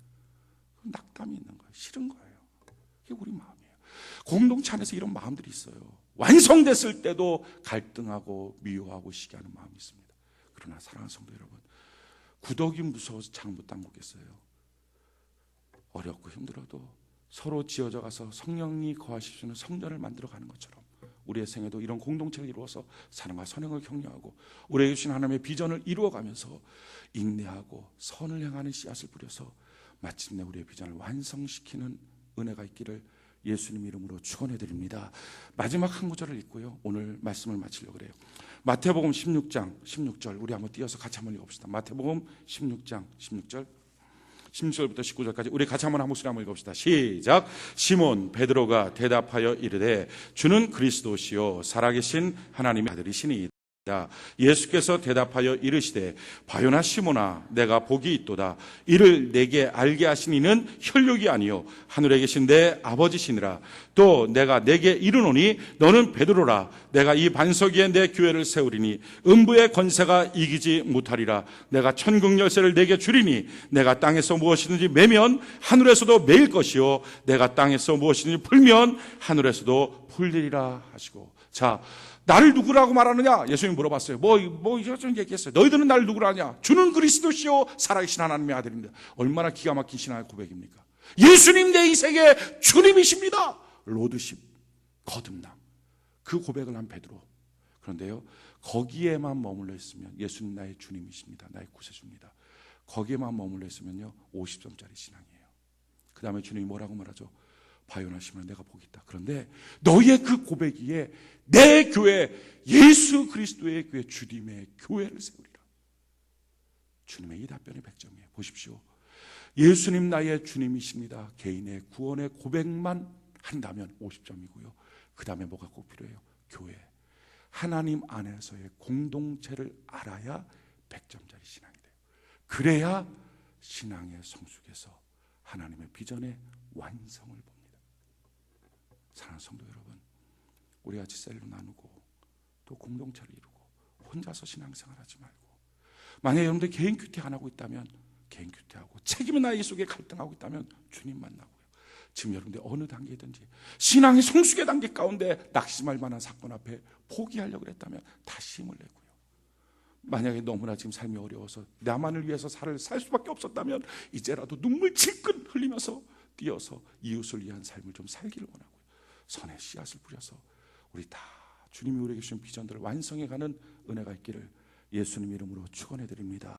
A: 낙담이 있는 거예요. 싫은 거예요. 이게 우리 마음이에요. 공동체 안에서 이런 마음들이 있어요. 완성됐을 때도 갈등하고 미워하고 시기하는 마음이 있습니다. 그러나 사랑하는 성도 여러분, 구덕이 무서워서 장 못 담그겠어요? 어렵고 힘들어도 서로 지어져 가서 성령이 거하실 수 있는 성전을 만들어가는 것처럼 우리의 생에도 이런 공동체를 이루어서 사랑과 선행을 격려하고 우리에게 주신 하나님의 비전을 이루어가면서 인내하고 선을 행하는 씨앗을 뿌려서 마침내 우리의 비전을 완성시키는 은혜가 있기를 예수님 이름으로 축원해드립니다. 마지막 한 구절을 읽고요, 오늘 말씀을 마치려고 그래요. 마태복음 16장 16절 우리 한번 띄어서 같이 한번 읽어봅시다. 마태복음 16장 16절 16절부터 19절까지 우리 같이 한번 한 목소리 한번 읽어봅시다. 시작. 시몬 베드로가 대답하여 이르되 주는 그리스도시요 살아계신 하나님의 아들이시니, 예수께서 대답하여 이르시되 바요나 시몬아 내가 복이 있도다. 이를 내게 알게 하신 이는 혈육이 아니요 하늘에 계신 내 아버지시니라. 또 내가 내게 이르노니 너는 베드로라. 내가 이 반석 위에 내 교회를 세우리니 음부의 권세가 이기지 못하리라. 내가 천국 열쇠를 내게 주리니 내가 땅에서 무엇이든지 매면 하늘에서도 매일 것이요 내가 땅에서 무엇이든지 풀면 하늘에서도 풀리리라 하시고. 자, 나를 누구라고 말하느냐? 예수님이 물어봤어요. 이런 얘기했어요. 너희들은 나를 누구라 하냐? 주는 그리스도시요 살아계신 하나님의 아들입니다. 얼마나 기가 막힌 신앙의 고백입니까? 예수님 내 인생의 주님이십니다. 로드십, 거듭남. 그 고백을 한 베드로. 그런데요, 거기에만 머물러 있으면 예수님 나의 주님이십니다. 나의 구세주입니다. 거기에만 머물러 있으면요 50점짜리 신앙이에요. 그 다음에 주님이 뭐라고 말하죠? 바요나시면 내가 복이 있다. 그런데 너의 그 고백이에 내 교회, 예수 그리스도의 교회, 주님의 교회를 세우리라. 주님의 이 답변이 100점이에요. 보십시오. 예수님 나의 주님이십니다. 개인의 구원의 고백만 한다면 50점이고요. 그 다음에 뭐가 꼭 필요해요? 교회. 하나님 안에서의 공동체를 알아야 100점짜리 신앙이 돼요. 그래야 신앙의 성숙에서 하나님의 비전의 완성을 봅니다. 사랑하는 성도 여러분, 우리 같이 셀로 나누고 또 공동체를 이루고 혼자서 신앙생활하지 말고, 만약에 여러분들 개인 큐티 안 하고 있다면 개인 큐티하고, 책임의 나이 속에 갈등하고 있다면 주님 만나고요. 지금 여러분들 어느 단계든지 신앙의 성숙의 단계 가운데 낙심할 만한 사건 앞에 포기하려고 했다면 다시 힘을 내고요. 만약에 너무나 지금 삶이 어려워서 나만을 위해서 살 수밖에 없었다면 이제라도 눈물 질끈 흘리면서 뛰어서 이웃을 위한 삶을 좀 살기를 원하고요. 선의 씨앗을 뿌려서 우리 다 주님이 우리에게 주신 비전들을 완성해가는 은혜가 있기를 예수님 이름으로 축원해 드립니다.